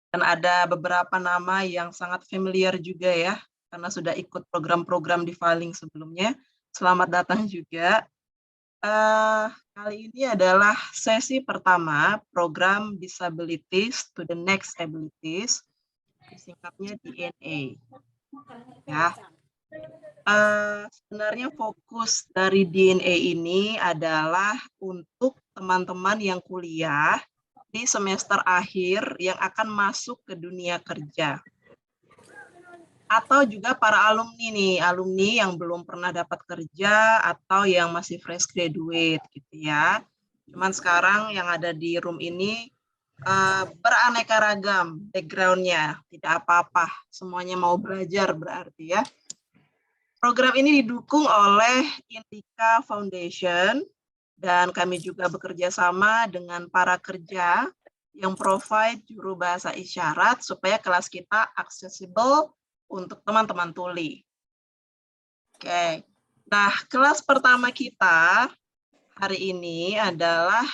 Dan ada beberapa nama yang sangat familiar juga ya, karena sudah ikut program-program di Filing sebelumnya. Selamat datang juga. Kali ini adalah sesi pertama program Disabilities to the Next Abilities, singkatnya DNA. Ya. Sebenarnya fokus dari DNA ini adalah untuk teman-teman yang kuliah di semester akhir yang akan masuk ke dunia kerja. Atau juga para alumni nih, alumni yang belum pernah dapat kerja atau yang masih fresh graduate gitu ya. Cuman sekarang yang ada di room ini beraneka ragam background-nya, tidak apa-apa, semuanya mau belajar berarti ya. Program ini didukung oleh Indika Foundation dan kami juga bekerja sama dengan para kerja yang provide juru bahasa isyarat supaya kelas kita aksesibel untuk teman-teman tuli. Oke, nah kelas pertama kita hari ini adalah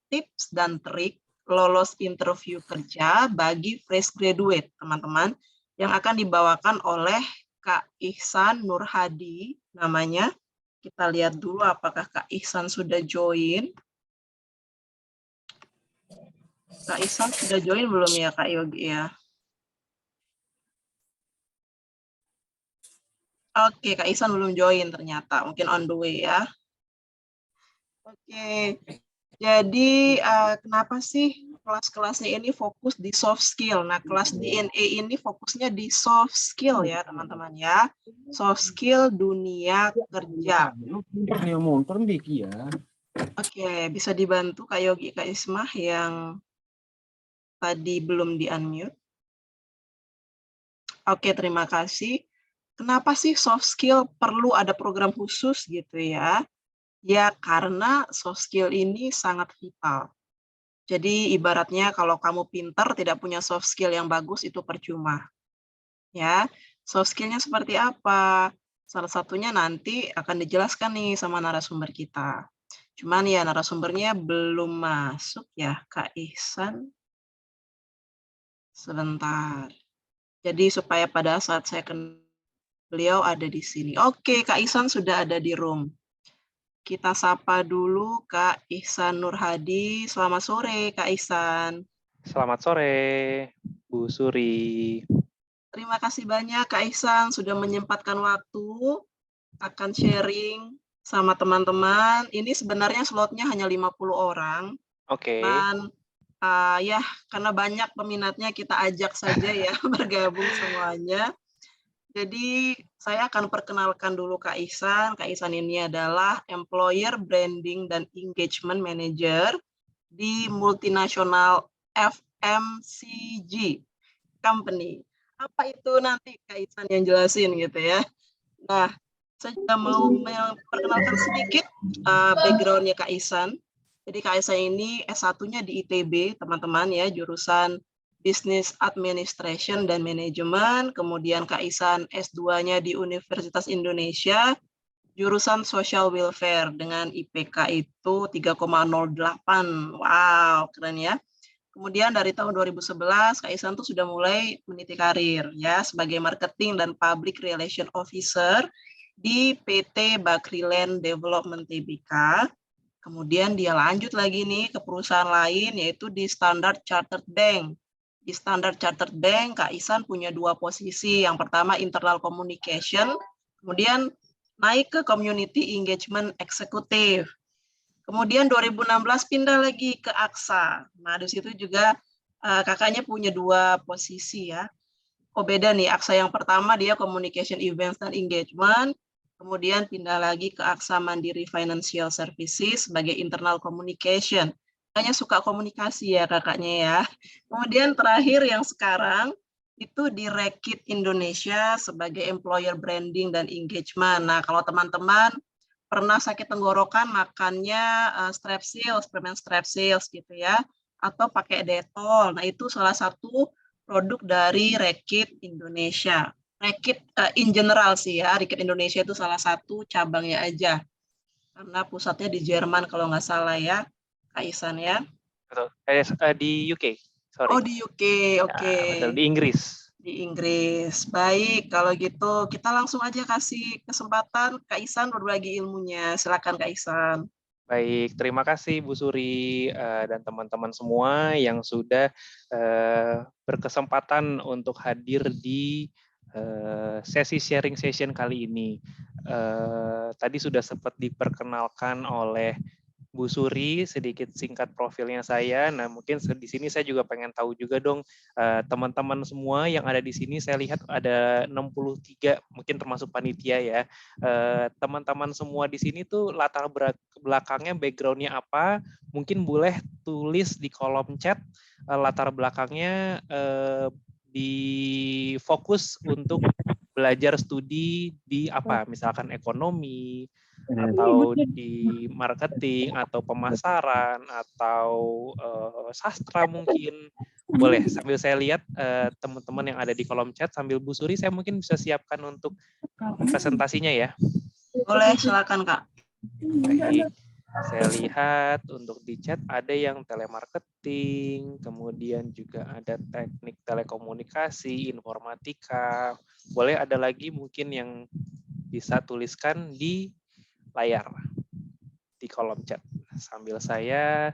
tips dan trik lolos interview kerja bagi fresh graduate, teman-teman, yang akan dibawakan oleh Kak Ihsan Nurhadi namanya. Kita lihat dulu apakah Kak Ihsan sudah join. Kak Ihsan sudah join belum ya Kak Yogi ya? Oke, Kak Ihsan belum join ternyata, mungkin on the way ya. Oke, jadi kenapa sih kelas-kelasnya ini fokus di soft skill? Nah, kelas DNA ini fokusnya di soft skill ya teman-teman ya. Soft skill dunia kerja. Oke, bisa dibantu Kak Yogi, Kak Ismah yang tadi belum di-unmute. Oke, terima kasih. Kenapa sih soft skill perlu ada program khusus gitu ya? Ya, karena soft skill ini sangat vital. Jadi ibaratnya kalau kamu pintar tidak punya soft skill yang bagus itu percuma. Ya, soft skill-nya seperti apa? Salah satunya nanti akan dijelaskan nih sama narasumber kita. Cuman ya narasumbernya belum masuk ya, Kak Ihsan. Sebentar. Jadi supaya pada saat saya kenal beliau ada di sini. Oke, Kak Ihsan sudah ada di room. Kita sapa dulu Kak Ihsan Nurhadi. Selamat sore, Kak Ihsan. Selamat sore, Bu Suri. Terima kasih banyak Kak Ihsan sudah menyempatkan waktu akan sharing sama teman-teman. Ini sebenarnya slotnya hanya 50 orang. Oke. Dan ya karena banyak peminatnya kita ajak saja ya bergabung semuanya. Jadi saya akan perkenalkan dulu Kak Ihsan. Kak Ihsan ini adalah Employer Branding dan Engagement Manager di multinasional FMCG Company. Apa itu nanti Kak Ihsan yang jelasin gitu ya. Nah, saya juga mau memperkenalkan sedikit background-nya Kak Ihsan. Jadi Kak Ihsan ini S1-nya di ITB, teman-teman ya, jurusan Business Administration dan Manajemen, kemudian Kak Ihsan S2-nya di Universitas Indonesia, jurusan Social Welfare dengan IPK itu 3,08. Wow, keren ya. Kemudian dari tahun 2011, Kak Ihsan tuh sudah mulai meniti karir ya sebagai Marketing dan Public Relation Officer di PT Bakriland Development Tbk. Kemudian dia lanjut lagi nih ke perusahaan lain yaitu di Standard Chartered Bank. Di Standard Chartered Bank, Kak Ihsan punya dua posisi. Yang pertama internal communication, kemudian naik ke community engagement executive. Kemudian 2016 pindah lagi ke AXA. Nah, di situ juga kakaknya punya dua posisi ya. Oh beda nih, AXA yang pertama dia communication events dan engagement, kemudian pindah lagi ke AXA Mandiri Financial Services sebagai internal communication. Kakaknya suka komunikasi ya kakaknya ya. Kemudian terakhir yang sekarang itu di Reckitt Indonesia sebagai employer branding dan engagement. Nah kalau teman-teman pernah sakit tenggorokan makannya strepsils, permen strepsils gitu ya, atau pakai Dettol. Nah itu salah satu produk dari Reckitt Indonesia. Reckitt in general sih ya, Reckitt Indonesia itu salah satu cabangnya aja. Karena pusatnya di Jerman kalau nggak salah ya, Kak Ihsan ya. Betul. Di UK, sorry. Oh, di UK, oke. Ya, betul, di Inggris. Di Inggris. Baik, kalau gitu kita langsung aja kasih kesempatan Kak Ihsan berbagi ilmunya. Silakan Kak Ihsan. Baik, terima kasih Bu Suri dan teman-teman semua yang sudah berkesempatan untuk hadir di sesi sharing session kali ini. Tadi sudah sempat diperkenalkan oleh Bu Suri, sedikit singkat profilnya saya. Nah, mungkin di sini saya juga pengen tahu juga dong, teman-teman semua yang ada di sini, saya lihat ada 63, mungkin termasuk panitia ya. Teman-teman semua di sini tuh latar belakangnya, background-nya apa, mungkin boleh tulis di kolom chat latar belakangnya di fokus untuk belajar studi di apa, misalkan ekonomi, atau di marketing, atau pemasaran, atau sastra mungkin. Boleh, sambil saya lihat teman-teman yang ada di kolom chat, sambil Bu Suri, saya mungkin bisa siapkan untuk presentasinya ya. Boleh, silakan Kak. Baik, saya lihat untuk di chat ada yang telemarketing, kemudian juga ada teknik telekomunikasi, informatika. Boleh ada lagi mungkin yang bisa tuliskan di layar, di kolom chat, sambil saya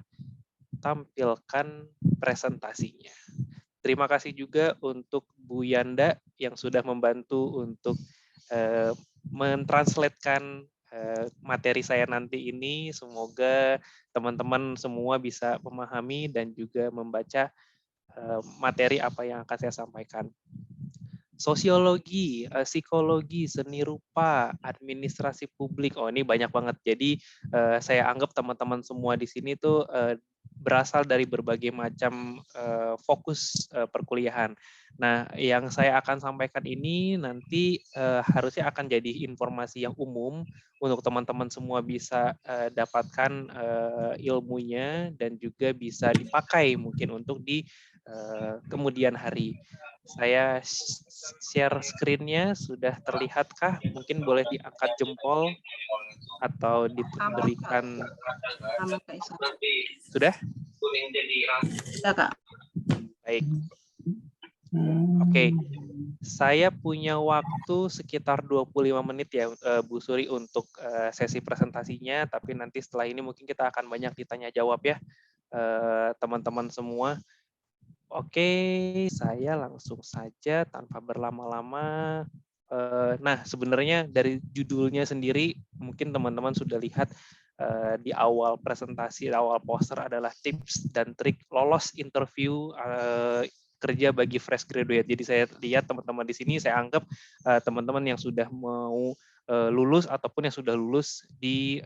tampilkan presentasinya. Terima kasih juga untuk Bu Yanda yang sudah membantu untuk mentranslatekan materi saya nanti ini. Semoga teman-teman semua bisa memahami dan juga membaca materi apa yang akan saya sampaikan. Sosiologi, psikologi, seni rupa, administrasi publik. Oh, ini banyak banget. Jadi saya anggap teman-teman semua di sini tuh berasal dari berbagai macam fokus perkuliahan. Nah, yang saya akan sampaikan ini nanti harusnya akan jadi informasi yang umum untuk teman-teman semua bisa dapatkan ilmunya dan juga bisa dipakai mungkin untuk di kemudian hari. Saya share screen-nya, sudah terlihatkah? Mungkin boleh diangkat jempol atau diberikan. Sama Kak Ihsan. Sudah? Ya, Kak. Baik. Oke. Saya punya waktu sekitar 25 menit ya, Bu Suri, untuk sesi presentasinya, tapi nanti setelah ini mungkin kita akan banyak ditanya jawab ya, teman-teman semua. Oke, saya langsung saja tanpa berlama-lama. Nah, sebenarnya dari judulnya sendiri, mungkin teman-teman sudah lihat di awal presentasi, awal poster adalah tips dan trik lolos interview kerja bagi fresh graduate. Jadi saya lihat teman-teman di sini, saya anggap teman-teman yang sudah mau lulus ataupun yang sudah lulus di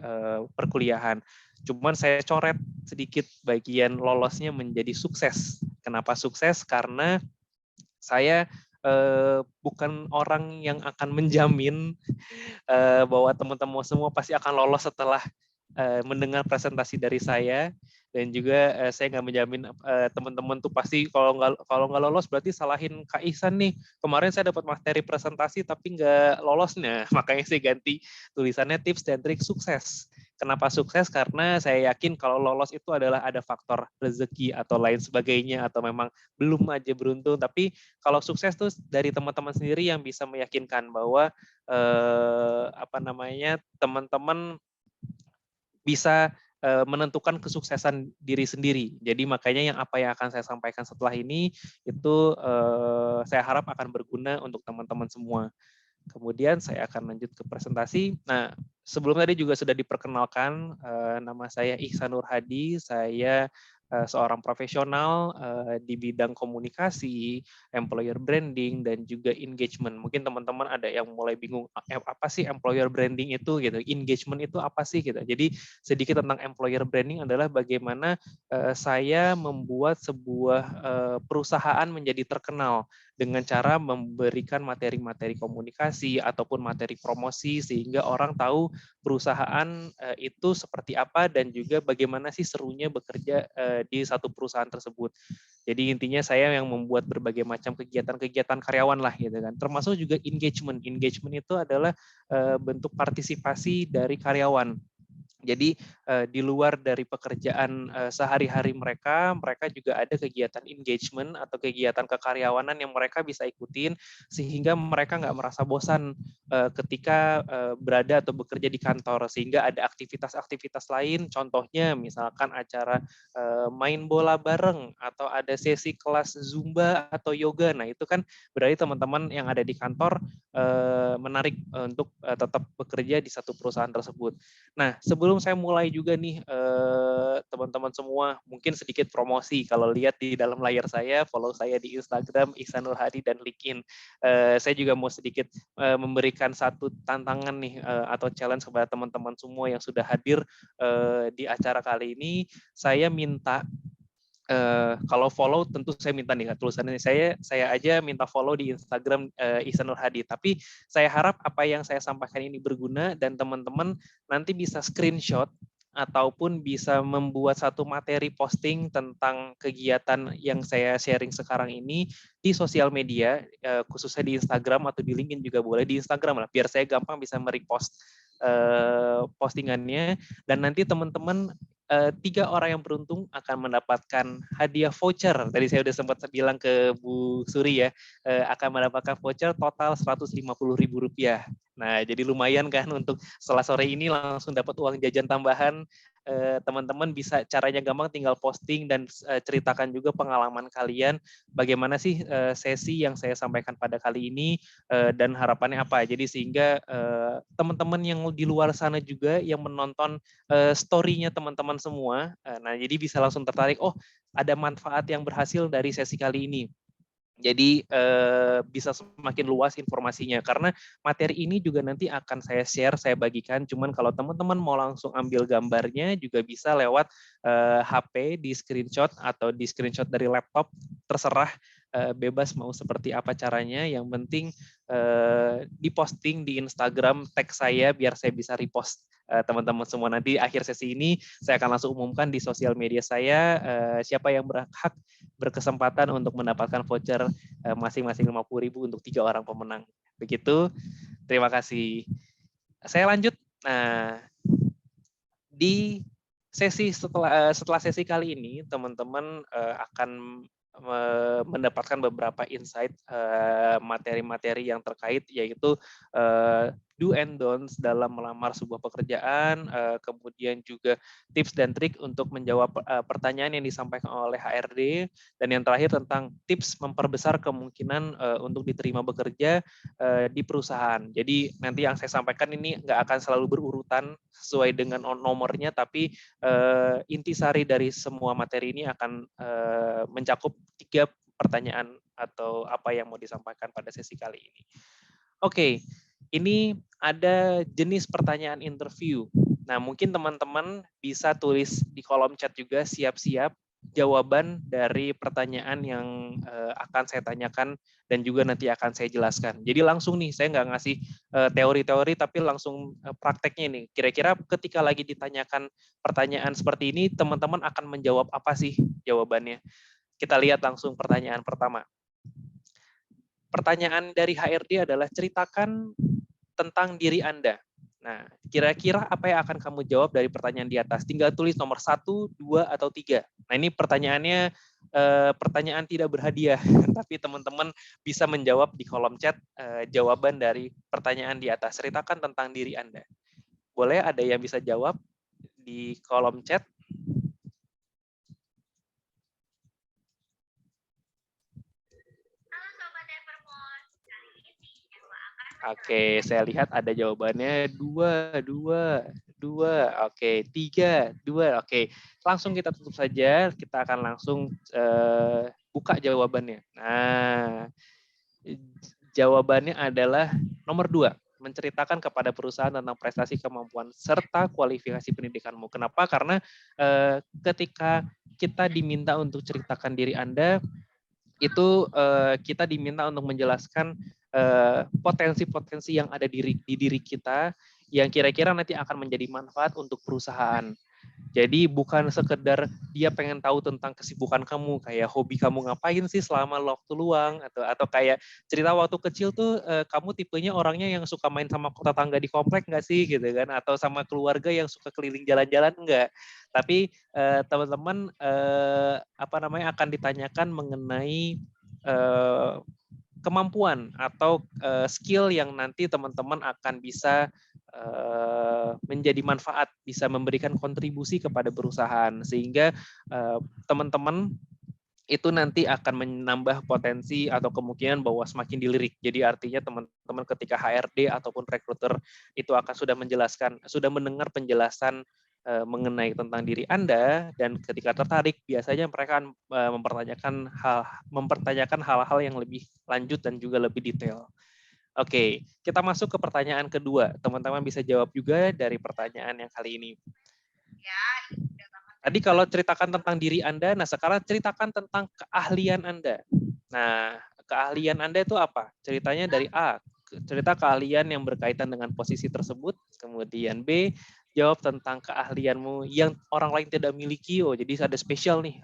perkuliahan. Cuman saya coret sedikit bagian lolosnya menjadi sukses. Kenapa sukses? Karena saya bukan orang yang akan menjamin bahwa teman-teman semua pasti akan lolos setelah mendengar presentasi dari saya, dan juga saya nggak menjamin teman-teman tuh pasti kalau nggak lolos berarti salahin Kak Ihsan nih, kemarin saya dapat materi presentasi tapi nggak lolosnya. Makanya saya ganti tulisannya tips dan trik sukses. Kenapa sukses? Karena saya yakin kalau lolos itu adalah ada faktor rezeki atau lain sebagainya, atau memang belum aja beruntung. Tapi kalau sukses tuh dari teman-teman sendiri yang bisa meyakinkan bahwa teman-teman bisa menentukan kesuksesan diri sendiri. Jadi makanya yang akan saya sampaikan setelah ini itu saya harap akan berguna untuk teman-teman semua. Kemudian saya akan lanjut ke presentasi. Nah, sebelum tadi juga sudah diperkenalkan, nama saya Ihsan Nur Hadi, saya seorang profesional di bidang komunikasi, employer branding, dan juga engagement. Mungkin teman-teman ada yang mulai bingung, apa sih employer branding itu, gitu, engagement itu apa sih, gitu. Jadi sedikit tentang employer branding adalah bagaimana saya membuat sebuah perusahaan menjadi terkenal dengan cara memberikan materi-materi komunikasi ataupun materi promosi sehingga orang tahu perusahaan itu seperti apa dan juga bagaimana sih serunya bekerja di satu perusahaan tersebut. Jadi intinya saya yang membuat berbagai macam kegiatan-kegiatan karyawan lah gitu kan. Termasuk juga engagement. Engagement itu adalah bentuk partisipasi dari karyawan. Jadi di luar dari pekerjaan sehari-hari mereka juga ada kegiatan engagement atau kegiatan kekaryawanan yang mereka bisa ikutin sehingga mereka nggak merasa bosan ketika berada atau bekerja di kantor, sehingga ada aktivitas-aktivitas lain, contohnya misalkan acara main bola bareng atau ada sesi kelas Zumba atau yoga. Nah itu kan berarti teman-teman yang ada di kantor menarik untuk tetap bekerja di satu perusahaan tersebut. Nah, sebelum saya mulai juga nih, teman-teman semua, mungkin sedikit promosi. Kalau lihat di dalam layar saya, follow saya di Instagram, Ihsan Nur Hadi, dan LinkedIn. Saya juga mau sedikit memberikan satu tantangan nih, atau challenge kepada teman-teman semua yang sudah hadir di acara kali ini. Saya minta, kalau follow tentu saya minta nih tulisannya, saya aja minta follow di Instagram Ihsan Nur Hadi, tapi saya harap apa yang saya sampaikan ini berguna dan teman-teman nanti bisa screenshot ataupun bisa membuat satu materi posting tentang kegiatan yang saya sharing sekarang ini di sosial media, khususnya di Instagram atau di LinkedIn juga boleh. Di Instagram lah, biar saya gampang bisa merepost postingannya, dan nanti teman-teman 3 orang yang beruntung akan mendapatkan hadiah voucher. Tadi saya udah sempat bilang ke Bu Suri ya, akan mendapatkan voucher total Rp150.000. Nah, jadi lumayan kan untuk setelah sore ini langsung dapat uang jajan tambahan. Teman-teman bisa, caranya gampang, tinggal posting dan ceritakan juga pengalaman kalian, bagaimana sih sesi yang saya sampaikan pada kali ini dan harapannya apa. Jadi sehingga teman-teman yang di luar sana juga yang menonton story-nya teman-teman semua, nah jadi bisa langsung tertarik, oh ada manfaat yang berhasil dari sesi kali ini. Jadi bisa semakin luas informasinya, karena materi ini juga nanti akan saya share, saya bagikan. Cuman kalau teman-teman mau langsung ambil gambarnya juga bisa lewat HP, di screenshot atau di screenshot dari laptop, terserah, bebas mau seperti apa caranya. Yang penting diposting di Instagram, tag saya biar saya bisa repost teman-teman semua. Nanti akhir sesi ini saya akan langsung umumkan di sosial media saya siapa yang berhak berkesempatan untuk mendapatkan voucher masing-masing 50.000 untuk 3 orang pemenang. Begitu, terima kasih. Saya lanjut. Nah, di sesi setelah sesi kali ini, teman-teman akan mendapatkan beberapa insight materi-materi yang terkait, yaitu do and don'ts dalam melamar sebuah pekerjaan, kemudian juga tips dan trik untuk menjawab pertanyaan yang disampaikan oleh HRD, dan yang terakhir tentang tips memperbesar kemungkinan untuk diterima bekerja di perusahaan. Jadi nanti yang saya sampaikan ini nggak akan selalu berurutan sesuai dengan nomornya, tapi intisari dari semua materi ini akan mencakup 3 pertanyaan atau apa yang mau disampaikan pada sesi kali ini. Oke, ini ada jenis pertanyaan interview. Nah, mungkin teman-teman bisa tulis di kolom chat juga, siap-siap jawaban dari pertanyaan yang akan saya tanyakan dan juga nanti akan saya jelaskan. Jadi langsung nih, saya nggak ngasih teori-teori, tapi langsung prakteknya nih. Kira-kira ketika lagi ditanyakan pertanyaan seperti ini, teman-teman akan menjawab apa sih jawabannya? Kita lihat langsung pertanyaan pertama. Pertanyaan dari HRD adalah, ceritakan tentang diri Anda. Nah, kira-kira apa yang akan kamu jawab dari pertanyaan di atas? Tinggal tulis nomor 1, 2, atau 3. Nah, ini pertanyaannya pertanyaan tidak berhadiah, tapi teman-teman bisa menjawab di kolom chat jawaban dari pertanyaan di atas. Ceritakan tentang diri Anda. Boleh ada yang bisa jawab di kolom chat? Oke, saya lihat ada jawabannya 2. Oke, 3, 2. Oke, langsung kita tutup saja. Kita akan langsung buka jawabannya. Nah, jawabannya adalah nomor 2. Menceritakan kepada perusahaan tentang prestasi, kemampuan, serta kualifikasi pendidikanmu. Kenapa? Karena ketika kita diminta untuk ceritakan diri Anda, itu kita diminta untuk menjelaskan potensi-potensi yang ada di diri kita yang kira-kira nanti akan menjadi manfaat untuk perusahaan. Jadi bukan sekedar dia pengen tahu tentang kesibukan kamu, kayak hobi kamu ngapain sih selama waktu luang, atau kayak cerita waktu kecil tuh kamu tipenya orangnya yang suka main sama tetangga di komplek nggak sih gitu kan, atau sama keluarga yang suka keliling jalan-jalan enggak. Tapi teman-teman apa namanya akan ditanyakan mengenai kemampuan atau skill yang nanti teman-teman akan bisa menjadi manfaat, bisa memberikan kontribusi kepada perusahaan, sehingga teman-teman itu nanti akan menambah potensi atau kemungkinan bahwa semakin dilirik. Jadi artinya teman-teman ketika HRD ataupun rekruter itu akan sudah mendengar penjelasan mengenai tentang diri Anda, dan ketika tertarik biasanya mereka akan mempertanyakan hal-hal yang lebih lanjut dan juga lebih detail. Oke, kita masuk ke pertanyaan kedua. Teman-teman bisa jawab juga dari pertanyaan yang kali ini. Tadi kalau ceritakan tentang diri Anda, nah sekarang ceritakan tentang keahlian Anda. Nah, keahlian Anda itu apa? Ceritanya dari A, cerita keahlian yang berkaitan dengan posisi tersebut. Kemudian B, jawab tentang keahlianmu yang orang lain tidak miliki. Oh, jadi ada spesial nih,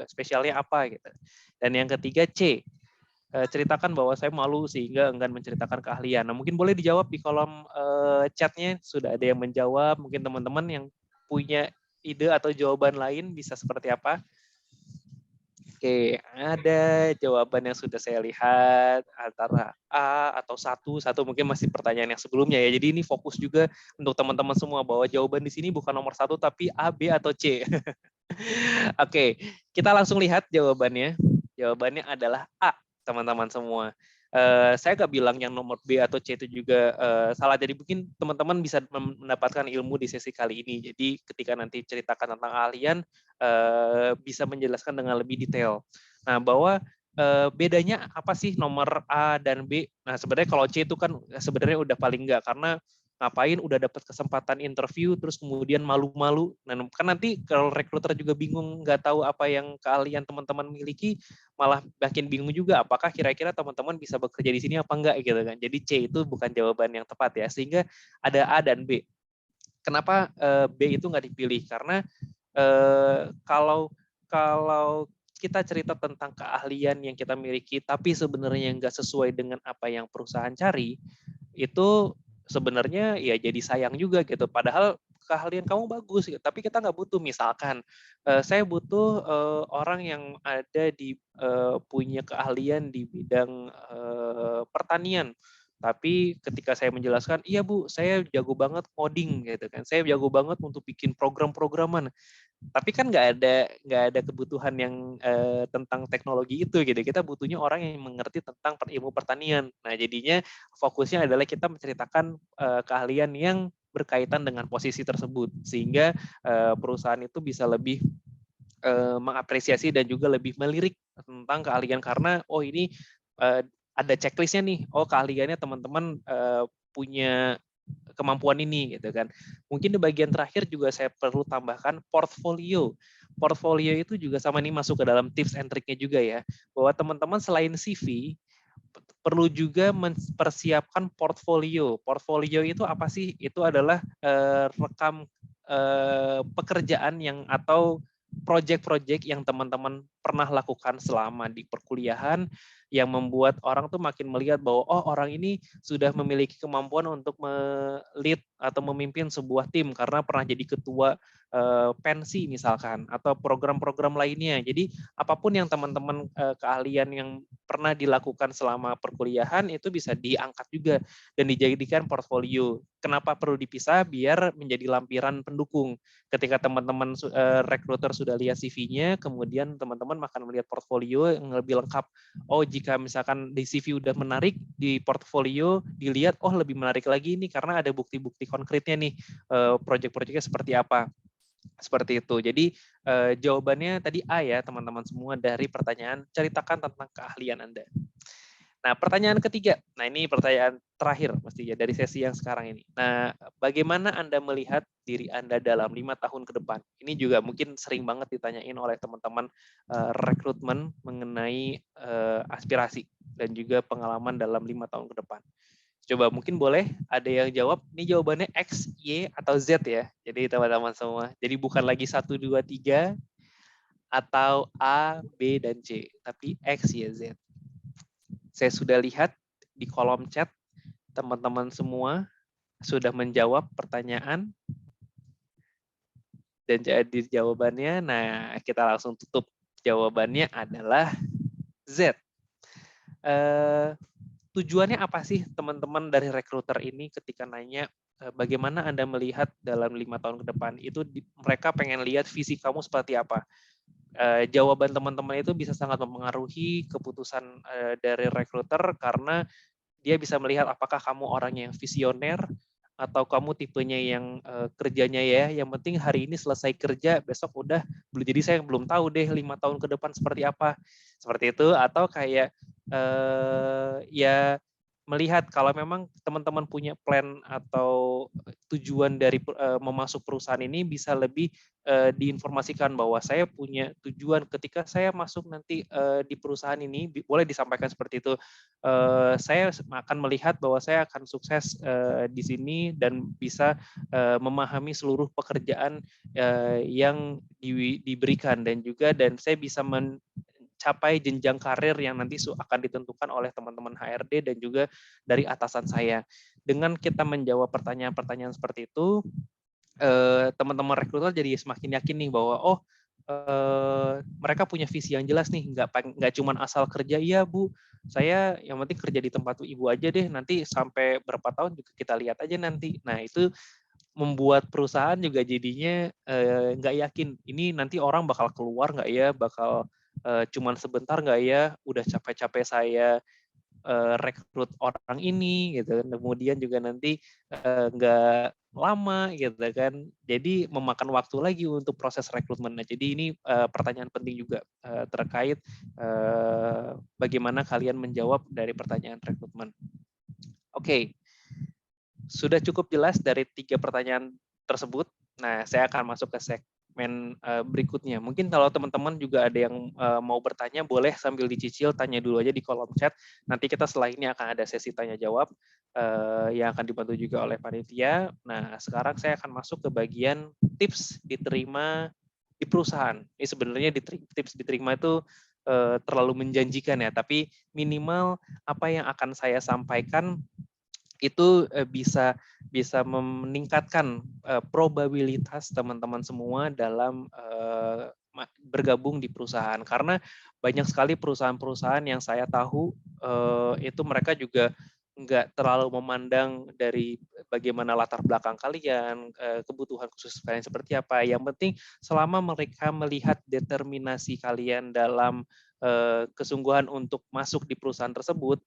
spesialnya apa gitu. Dan yang ketiga C, ceritakan bahwa saya malu sehingga enggan menceritakan keahlian. Nah, mungkin boleh dijawab di kolom chatnya, sudah ada yang menjawab. Mungkin teman-teman yang punya ide atau jawaban lain bisa seperti apa? Oke, ada jawaban yang sudah saya lihat antara A atau satu mungkin masih pertanyaan yang sebelumnya ya. Jadi ini fokus juga untuk teman-teman semua bahwa jawaban di sini bukan nomor 1 tapi A, B atau C. Oke, kita langsung lihat jawabannya. Jawabannya adalah A, teman-teman semua. Saya nggak bilang yang nomor B atau C itu juga salah. Jadi mungkin teman-teman bisa mendapatkan ilmu di sesi kali ini. Jadi ketika nanti ceritakan tentang keahlian, bisa menjelaskan dengan lebih detail. Nah, bahwa bedanya apa sih nomor A dan B? Nah, sebenarnya kalau C itu kan sebenarnya udah paling nggak, karena ngapain udah dapat kesempatan interview terus kemudian malu-malu. Nah, kan nanti kalau rekruter juga bingung, nggak tahu apa yang keahlian teman-teman miliki, malah makin bingung juga apakah kira-kira teman-teman bisa bekerja di sini apa enggak gitu kan. Jadi C itu bukan jawaban yang tepat ya, sehingga ada A dan B. Kenapa B itu nggak dipilih? Karena kalau kalau kita cerita tentang keahlian yang kita miliki tapi sebenarnya nggak sesuai dengan apa yang perusahaan cari, itu sebenarnya ya jadi sayang juga gitu. Padahal keahlian kamu bagus, tapi kita nggak butuh. Misalkan saya butuh orang yang ada di punya keahlian di bidang pertanian. Tapi ketika saya menjelaskan, iya Bu, saya jago banget coding gitu kan, saya jago banget untuk bikin program-programan. Tapi kan nggak ada kebutuhan yang tentang teknologi itu gitu. Kita butuhnya orang yang mengerti tentang ilmu pertanian. Nah, jadinya fokusnya adalah kita menceritakan keahlian yang berkaitan dengan posisi tersebut, sehingga perusahaan itu bisa lebih mengapresiasi dan juga lebih melirik tentang keahlian, karena oh ini ada checklistnya nih. Oh, keahliannya teman-teman punya kemampuan ini gitu kan. Mungkin di bagian terakhir juga saya perlu tambahkan portfolio. Portfolio itu juga sama, nih masuk ke dalam tips and triknya juga ya, bahwa teman-teman selain CV perlu juga mempersiapkan portfolio. Portfolio itu apa sih? Itu adalah rekam pekerjaan yang atau project-project yang teman-teman pernah lakukan selama di perkuliahan, yang membuat orang tuh makin melihat bahwa oh, orang ini sudah memiliki kemampuan untuk lead atau memimpin sebuah tim karena pernah jadi ketua pensi misalkan, atau program-program lainnya. Jadi apapun yang teman-teman keahlian yang pernah dilakukan selama perkuliahan itu bisa diangkat juga dan dijadikan portfolio. Kenapa perlu dipisah? Biar menjadi lampiran pendukung. Ketika teman-teman rekruter sudah lihat CV-nya, kemudian teman-teman akan melihat portfolio yang lebih lengkap. Oh, jika misalkan di CV udah menarik, di portfolio dilihat, oh lebih menarik lagi nih karena ada bukti-bukti konkretnya nih, proyek-proyeknya seperti apa. Seperti itu. Jadi jawabannya tadi A ya teman-teman semua dari pertanyaan ceritakan tentang keahlian Anda. Nah, pertanyaan ketiga. Nah, ini pertanyaan terakhir mestinya dari sesi yang sekarang ini. Nah, bagaimana Anda melihat diri Anda dalam 5 tahun ke depan? Ini juga mungkin sering banget ditanyain oleh teman-teman rekrutmen mengenai aspirasi dan juga pengalaman dalam 5 tahun ke depan. Coba mungkin boleh ada yang jawab, ini jawabannya X, Y, atau Z ya. Jadi teman-teman semua. Jadi bukan lagi 1, 2, 3, atau A, B, dan C. Tapi X, Y, Z. Saya sudah lihat di kolom chat, teman-teman semua sudah menjawab pertanyaan. Dan jadi jawabannya, nah kita langsung tutup. Jawabannya adalah Z. Tujuannya apa sih teman-teman dari rekruter ini ketika nanya bagaimana Anda melihat dalam 5 tahun ke depan? Itu mereka pengen lihat visi kamu seperti apa. Jawaban teman-teman itu bisa sangat mempengaruhi keputusan dari rekruter karena dia bisa melihat apakah kamu orang yang visioner atau kamu tipenya yang kerjanya ya, yang penting hari ini selesai kerja, besok udah. Jadi saya belum tahu deh 5 tahun ke depan seperti apa. Seperti itu, atau kayak ya melihat kalau memang teman-teman punya plan atau tujuan dari memasuk perusahaan ini bisa lebih diinformasikan bahwa saya punya tujuan ketika saya masuk nanti di perusahaan ini, boleh disampaikan seperti itu. Saya akan melihat bahwa saya akan sukses di sini dan bisa memahami seluruh pekerjaan yang diberikan dan saya bisa capai jenjang karir yang nanti akan ditentukan oleh teman-teman HRD dan juga dari atasan saya. Dengan kita menjawab pertanyaan-pertanyaan seperti itu, teman-teman rekruter jadi semakin yakin nih bahwa mereka punya visi yang jelas nih, nggak cuma asal kerja, iya Bu, saya yang penting kerja di tempat Ibu aja deh, nanti sampai berapa tahun juga kita lihat aja nanti. Nah itu membuat perusahaan juga jadinya nggak yakin, ini nanti orang bakal keluar nggak ya, bakal cuman sebentar nggak ya, udah capek-capek saya rekrut orang ini gitu kan, kemudian juga nanti nggak lama gitu kan, jadi memakan waktu lagi untuk proses rekrutmen. Nah, jadi ini pertanyaan penting juga terkait bagaimana kalian menjawab dari pertanyaan rekrutmen. Oke. Sudah cukup jelas dari 3 pertanyaan tersebut. Nah, saya akan masuk ke segmen berikutnya. Mungkin kalau teman-teman juga ada yang mau bertanya, boleh sambil dicicil, tanya dulu aja di kolom chat. Nanti kita setelah ini akan ada sesi tanya-jawab yang akan dibantu juga oleh panitia. Nah, sekarang saya akan masuk ke bagian tips diterima di perusahaan. Ini sebenarnya tips diterima itu terlalu menjanjikan ya, tapi minimal apa yang akan saya sampaikan itu bisa meningkatkan probabilitas teman-teman semua dalam bergabung di perusahaan, karena banyak sekali perusahaan-perusahaan yang saya tahu itu mereka juga nggak terlalu memandang dari bagaimana latar belakang kalian, kebutuhan khusus kalian seperti apa. Yang penting selama mereka melihat determinasi kalian dalam kesungguhan untuk masuk di perusahaan tersebut,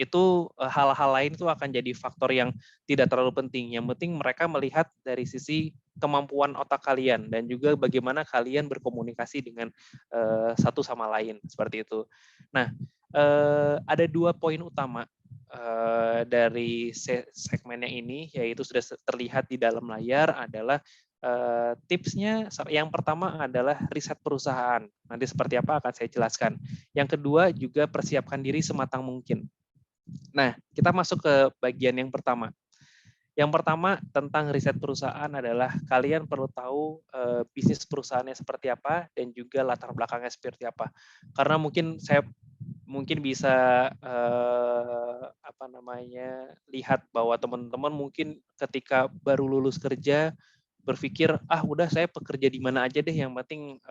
itu hal-hal lain itu akan jadi faktor yang tidak terlalu penting. Yang penting mereka melihat dari sisi kemampuan otak kalian dan juga bagaimana kalian berkomunikasi dengan satu sama lain, seperti itu. Nah, ada 2 poin utama dari segmennya ini, yaitu sudah terlihat di dalam layar, adalah tipsnya. Yang pertama adalah riset perusahaan. Nanti seperti apa akan saya jelaskan. Yang kedua juga persiapkan diri sematang mungkin. Nah, kita masuk ke bagian yang pertama. Yang pertama tentang riset perusahaan adalah kalian perlu tahu bisnis perusahaannya seperti apa dan juga latar belakangnya seperti apa. Karena mungkin saya bisa lihat bahwa teman-teman mungkin ketika baru lulus kerja berpikir, udah saya pekerja di mana aja deh, yang penting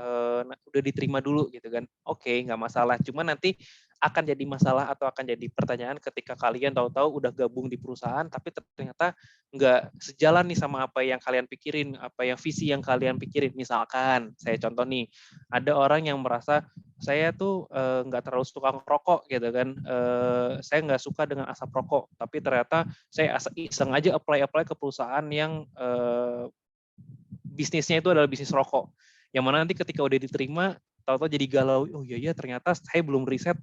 udah diterima dulu gitu kan. Oke, nggak masalah. Cuma nanti akan jadi masalah atau akan jadi pertanyaan ketika kalian tahu-tahu udah gabung di perusahaan tapi ternyata nggak sejalan nih sama apa yang kalian pikirin, apa yang visi yang kalian pikirin. Misalkan, saya contoh nih, ada orang yang merasa saya tuh nggak terlalu suka ngerokok gitu kan, saya nggak suka dengan asap rokok, tapi ternyata saya iseng aja apply ke perusahaan yang bisnisnya itu adalah bisnis rokok. Yang mana nanti ketika udah diterima, tahu-tahu jadi galau, oh iya ternyata saya belum riset,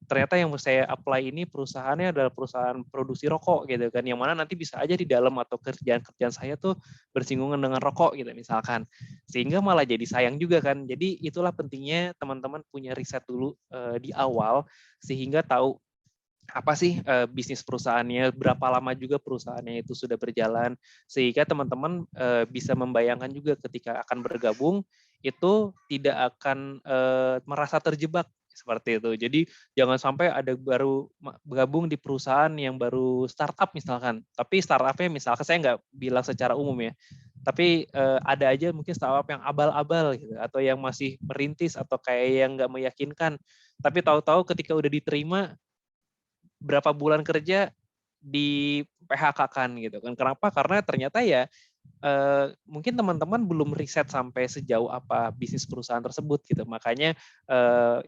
ternyata yang saya apply ini perusahaannya adalah perusahaan produksi rokok gitu kan, yang mana nanti bisa aja di dalam atau kerjaan saya tuh bersinggungan dengan rokok gitu misalkan, sehingga malah jadi sayang juga kan. Jadi itulah pentingnya teman-teman punya riset dulu di awal, sehingga tahu apa sih bisnis perusahaannya, berapa lama juga perusahaannya itu sudah berjalan, sehingga teman-teman bisa membayangkan juga ketika akan bergabung itu tidak akan merasa terjebak seperti itu. Jadi jangan sampai ada baru bergabung di perusahaan yang baru startup misalkan, tapi startupnya misalkan saya nggak bilang secara umum ya, tapi ada aja mungkin startup yang abal-abal gitu, atau yang masih merintis atau kayak yang nggak meyakinkan, tapi tahu-tahu ketika udah diterima berapa bulan kerja di PHK-kan gitu kan. Kenapa? Karena ternyata ya mungkin teman-teman belum riset sampai sejauh apa bisnis perusahaan tersebut gitu. Makanya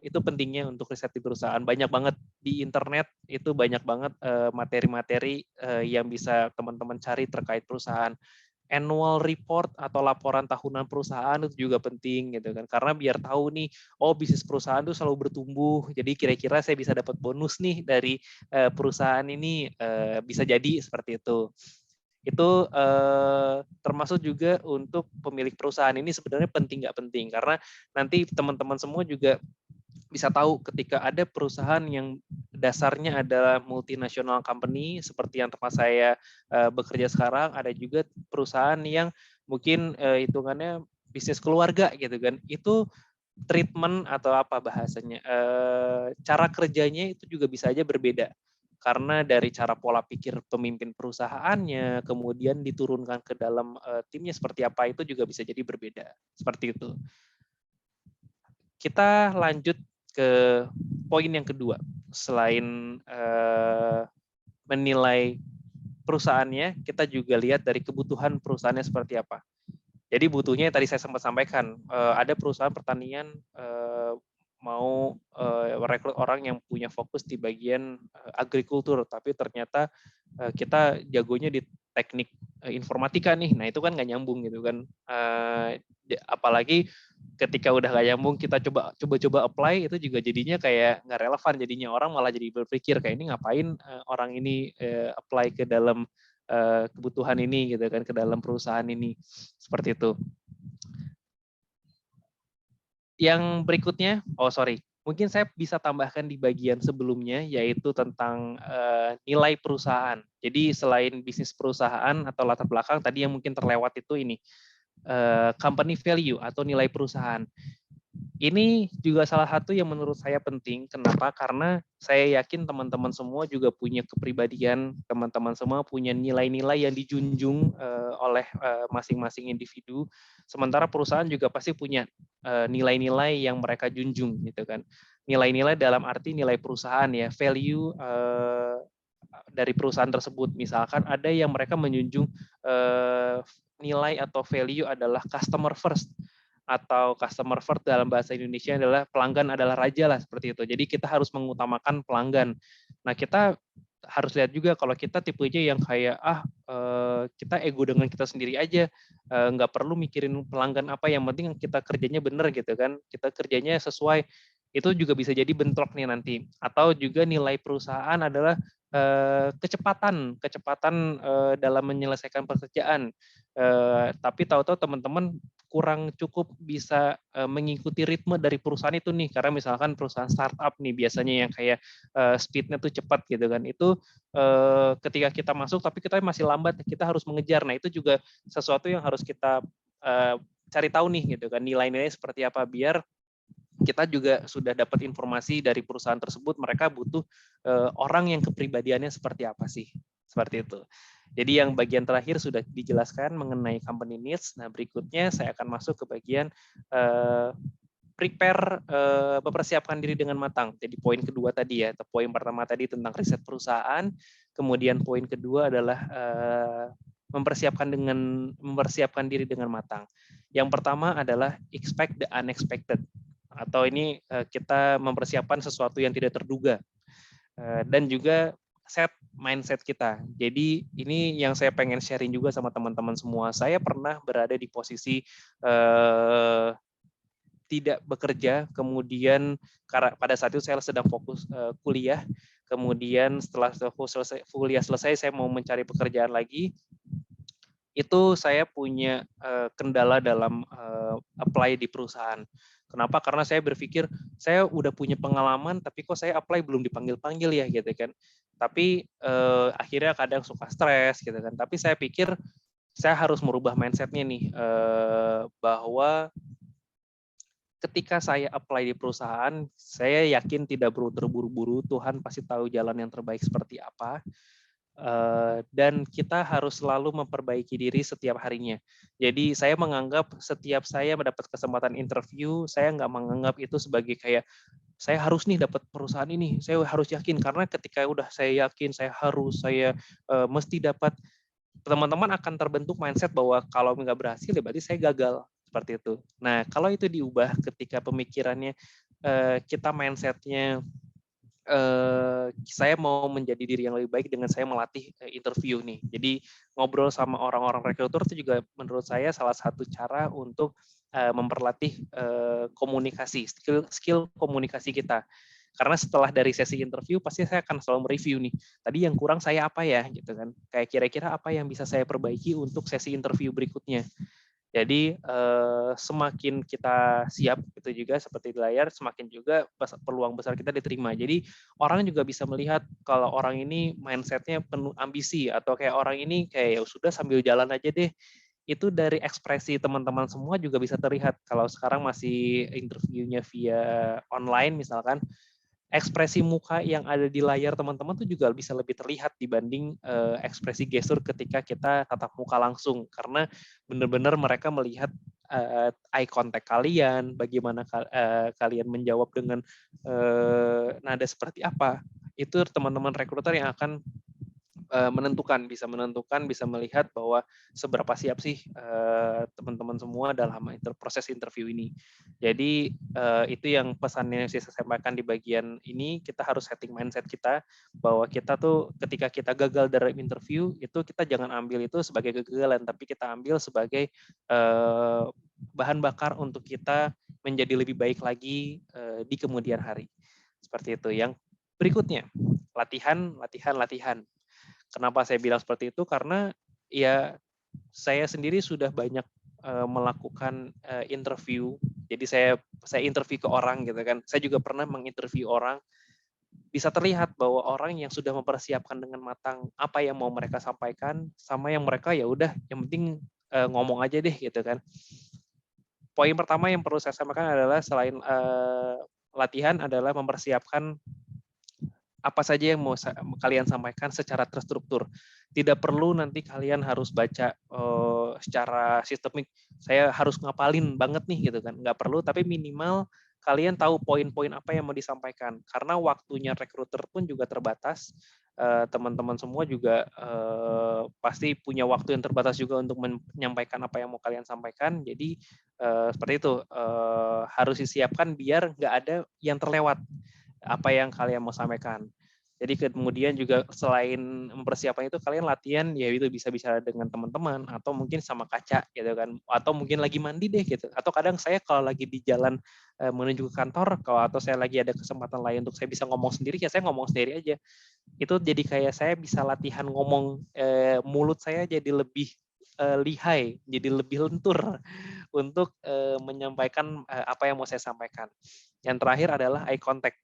itu pentingnya untuk riset di perusahaan. Banyak banget di internet itu banyak banget materi-materi yang bisa teman-teman cari terkait perusahaan. Annual report atau laporan tahunan perusahaan itu juga penting gitu kan, karena biar tahu nih, oh bisnis perusahaan itu selalu bertumbuh, jadi kira-kira saya bisa dapat bonus nih dari perusahaan ini, bisa jadi seperti itu termasuk juga untuk pemilik perusahaan ini sebenarnya penting nggak penting, karena nanti teman-teman semua juga bisa tahu ketika ada perusahaan yang dasarnya adalah multinational company seperti yang tempat saya bekerja sekarang, ada juga perusahaan yang mungkin hitungannya bisnis keluarga gitu kan. Itu treatment atau apa bahasanya, cara kerjanya itu juga bisa aja berbeda. Karena dari cara pola pikir pemimpin perusahaannya, kemudian diturunkan ke dalam timnya seperti apa, itu juga bisa jadi berbeda. Seperti itu. Kita lanjut ke poin yang kedua. Selain menilai perusahaannya, kita juga lihat dari kebutuhan perusahaannya seperti apa. Jadi butuhnya tadi saya sempat sampaikan, ada perusahaan pertanian mau rekrut orang yang punya fokus di bagian agrikultur, tapi ternyata kita jagonya di teknik informatika nih. Nah itu kan nggak nyambung gitu kan. Apalagi ketika udah nggak nyambung kita coba apply, itu juga jadinya kayak nggak relevan, jadinya orang malah jadi berpikir kayak ini ngapain orang ini apply ke dalam kebutuhan ini gitu kan, ke dalam perusahaan ini, seperti itu. Yang berikutnya, mungkin saya bisa tambahkan di bagian sebelumnya, yaitu tentang nilai perusahaan. Jadi selain bisnis perusahaan atau latar belakang tadi yang mungkin terlewat itu ini, company value atau nilai perusahaan. Ini juga salah satu yang menurut saya penting. Kenapa? Karena saya yakin teman-teman semua juga punya kepribadian, teman-teman semua punya nilai-nilai yang dijunjung oleh masing-masing individu. Sementara perusahaan juga pasti punya nilai-nilai yang mereka junjung, gitu kan. Nilai-nilai dalam arti nilai perusahaan ya, value dari perusahaan tersebut. Misalkan ada yang mereka menjunjung nilai atau value adalah customer first, atau customer first dalam bahasa Indonesia adalah pelanggan adalah raja lah, seperti itu. Jadi kita harus mengutamakan pelanggan. Nah kita harus lihat juga kalau kita tipenya yang kayak kita ego dengan kita sendiri aja, nggak perlu mikirin pelanggan apa, yang penting kita kerjanya bener gitu kan, kita kerjanya sesuai, itu juga bisa jadi bentrok nih nanti. Atau juga nilai perusahaan adalah kecepatan dalam menyelesaikan pekerjaan, tapi tahu-tahu teman-teman kurang cukup bisa mengikuti ritme dari perusahaan itu nih, karena misalkan perusahaan startup nih biasanya yang kayak speednya tuh cepat gitu kan, itu ketika kita masuk tapi kita masih lambat, kita harus mengejar. Nah itu juga sesuatu yang harus kita cari tahu nih gitu kan, nilai-nilai seperti apa, biar kita juga sudah dapat informasi dari perusahaan tersebut, mereka butuh orang yang kepribadiannya seperti apa sih, seperti itu. Jadi yang bagian terakhir sudah dijelaskan mengenai company needs. Nah berikutnya saya akan masuk ke bagian prepare, mempersiapkan diri dengan matang. Jadi poin kedua tadi ya, atau poin pertama tadi tentang riset perusahaan, kemudian poin kedua adalah mempersiapkan diri dengan matang. Yang pertama adalah expect the unexpected, atau ini kita mempersiapkan sesuatu yang tidak terduga, dan juga set mindset kita. Jadi ini yang saya pengen sharing juga sama teman-teman semua. Saya pernah berada di posisi tidak bekerja, kemudian pada saat itu saya sedang fokus kuliah, kemudian setelah kuliah selesai saya mau mencari pekerjaan lagi, itu saya punya kendala dalam apply di perusahaan. Kenapa? Karena saya berpikir saya udah punya pengalaman, tapi kok saya apply belum dipanggil-panggil ya gitu kan. Tapi akhirnya kadang suka stres gitu kan. Tapi saya pikir saya harus merubah mindset-nya nih, bahwa ketika saya apply di perusahaan, saya yakin tidak perlu terburu-buru. Tuhan pasti tahu jalan yang terbaik seperti apa. Dan kita harus selalu memperbaiki diri setiap harinya. Jadi saya menganggap setiap saya mendapat kesempatan interview, saya nggak menganggap itu sebagai kayak saya harus nih dapat perusahaan ini, saya harus yakin karena ketika udah saya yakin, saya mesti dapat, teman-teman akan terbentuk mindset bahwa kalau nggak berhasil ya berarti saya gagal seperti itu. Nah kalau itu diubah ketika pemikirannya kita mindsetnya saya mau menjadi diri yang lebih baik dengan saya melatih interview nih. Jadi ngobrol sama orang-orang rekruter itu juga menurut saya salah satu cara untuk memperlatih komunikasi, skill komunikasi kita. Karena setelah dari sesi interview pasti saya akan selalu mereview nih. Tadi yang kurang saya apa ya gitu kan. Kayak kira-kira apa yang bisa saya perbaiki untuk sesi interview berikutnya. Jadi semakin kita siap itu juga seperti di layar, semakin juga peluang besar kita diterima. Jadi orang juga bisa melihat kalau orang ini mindset-nya penuh ambisi atau kayak orang ini kayak ya sudah sambil jalan aja deh. Itu dari ekspresi teman-teman semua juga bisa terlihat. Kalau sekarang masih interviewnya via online misalkan, ekspresi muka yang ada di layar teman-teman tuh juga bisa lebih terlihat dibanding ekspresi gestur ketika kita tatap muka langsung, karena benar-benar mereka melihat eye contact kalian, bagaimana kalian menjawab dengan nada seperti apa. Itu teman-teman rekruter yang akan bisa menentukan, bisa melihat bahwa seberapa siap sih teman-teman semua dalam proses interview ini. Jadi itu yang pesannya yang saya sampaikan di bagian ini, kita harus setting mindset kita bahwa kita tuh ketika kita gagal dari interview itu kita jangan ambil itu sebagai kegagalan, tapi kita ambil sebagai bahan bakar untuk kita menjadi lebih baik lagi di kemudian hari. Seperti itu. Yang berikutnya, latihan. Kenapa saya bilang seperti itu? Karena ya saya sendiri sudah banyak melakukan interview. Jadi saya interview ke orang gitu kan. Saya juga pernah menginterview orang. Bisa terlihat bahwa orang yang sudah mempersiapkan dengan matang apa yang mau mereka sampaikan, sama yang mereka ya udah yang penting ngomong aja deh gitu kan. Poin pertama yang perlu saya sampaikan adalah selain latihan adalah mempersiapkan apa saja yang mau kalian sampaikan secara terstruktur. Tidak perlu nanti kalian harus baca secara sistemik, saya harus ngapalin banget nih gitu kan. Nggak perlu, tapi minimal kalian tahu poin-poin apa yang mau disampaikan. Karena waktunya rekruter pun juga terbatas. Teman-teman semua juga pasti punya waktu yang terbatas juga untuk menyampaikan apa yang mau kalian sampaikan. Jadi seperti itu, harus disiapkan biar nggak ada yang terlewat apa yang kalian mau sampaikan. Jadi kemudian juga selain mempersiapkan itu, kalian latihan ya itu bisa bicara dengan teman-teman atau mungkin sama kaca gitu kan, atau mungkin lagi mandi deh gitu. Atau kadang saya kalau lagi di jalan menuju ke kantor, atau saya lagi ada kesempatan lain untuk saya bisa ngomong sendiri, ya saya ngomong sendiri aja. Itu jadi kayak saya bisa latihan ngomong, mulut saya jadi lebih lihai, jadi lebih lentur untuk menyampaikan apa yang mau saya sampaikan. Yang terakhir adalah eye contact.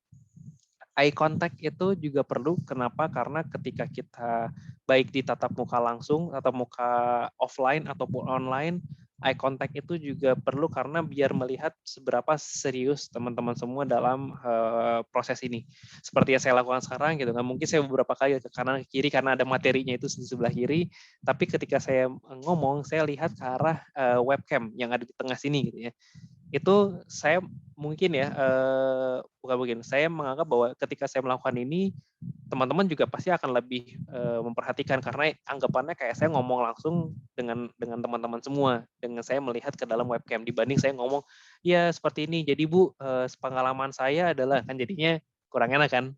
Eye contact itu juga perlu. Kenapa? Karena ketika kita baik di tatap muka langsung, tatap muka offline ataupun online, eye contact itu juga perlu karena biar melihat seberapa serius teman-teman semua dalam proses ini. Seperti yang saya lakukan sekarang gitu kan. Mungkin saya beberapa kali ke kanan ke kiri karena ada materinya itu di sebelah kiri, tapi ketika saya ngomong, saya lihat ke arah webcam yang ada di tengah sini gitu ya. Itu saya mungkin ya, bukan mungkin, saya menganggap bahwa ketika saya melakukan ini, teman-teman juga pasti akan lebih memperhatikan karena anggapannya kayak saya ngomong langsung dengan teman-teman semua, dengan saya melihat ke dalam webcam dibanding saya ngomong ya seperti ini. Jadi Bu, pengalaman saya adalah, kan jadinya kurang enak kan.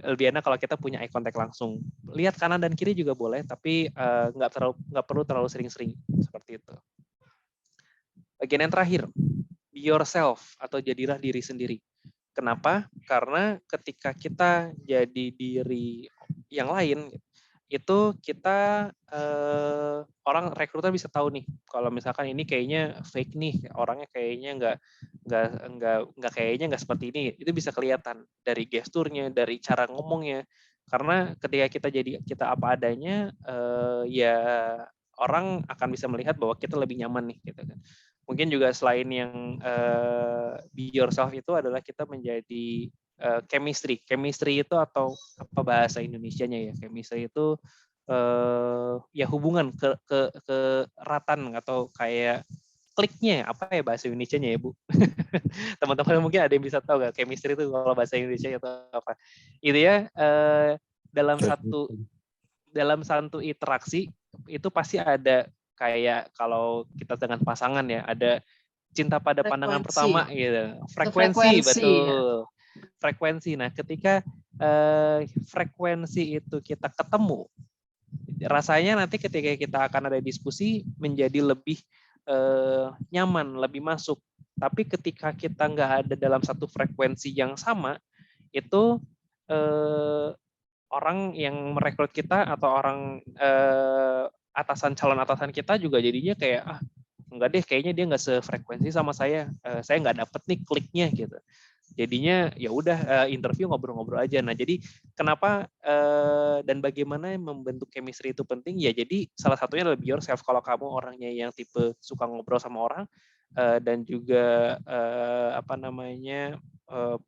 Lebih enak kalau kita punya eye contact langsung. Lihat kanan dan kiri juga boleh, tapi nggak perlu terlalu sering-sering seperti itu. Bagian yang terakhir, be yourself atau jadilah diri sendiri. Kenapa? Karena ketika kita jadi diri yang lain, itu kita orang rekruter bisa tahu nih kalau misalkan ini kayaknya fake nih, orangnya kayaknya nggak seperti ini, itu bisa kelihatan dari gesturnya, dari cara ngomongnya. Karena ketika kita apa adanya, ya orang akan bisa melihat bahwa kita lebih nyaman nih, gitu kan. Mungkin juga selain yang be yourself itu adalah kita menjadi chemistry. Chemistry itu atau apa bahasa Indonesianya ya? Chemistry itu ya hubungan ke ratan atau kayak kliknya apa ya bahasa Indonesianya ya Bu? Teman-teman mungkin ada yang bisa tahu nggak chemistry itu kalau bahasa Indonesia itu apa? Itu ya dalam satu interaksi itu pasti ada kayak kalau kita dengan pasangan ya ada cinta pada pandangan Frekuensi. pertama gitu. Frekuensi Frekuensi, ya. betul. Frekuensi. Nah, ketika frekuensi itu kita ketemu, rasanya nanti ketika kita akan ada diskusi menjadi lebih nyaman, lebih masuk. Tapi ketika kita nggak ada dalam satu frekuensi yang sama, itu orang yang merekrut kita atau orang calon atasan kita juga jadinya kayak enggak deh, kayaknya dia nggak sefrekuensi sama saya nggak dapet nih kliknya gitu. Jadinya ya udah interview ngobrol-ngobrol aja. Nah, jadi kenapa dan bagaimana membentuk chemistry itu penting? Ya, jadi salah satunya adalah be yourself. Kalau kamu orangnya yang tipe suka ngobrol sama orang dan juga apa namanya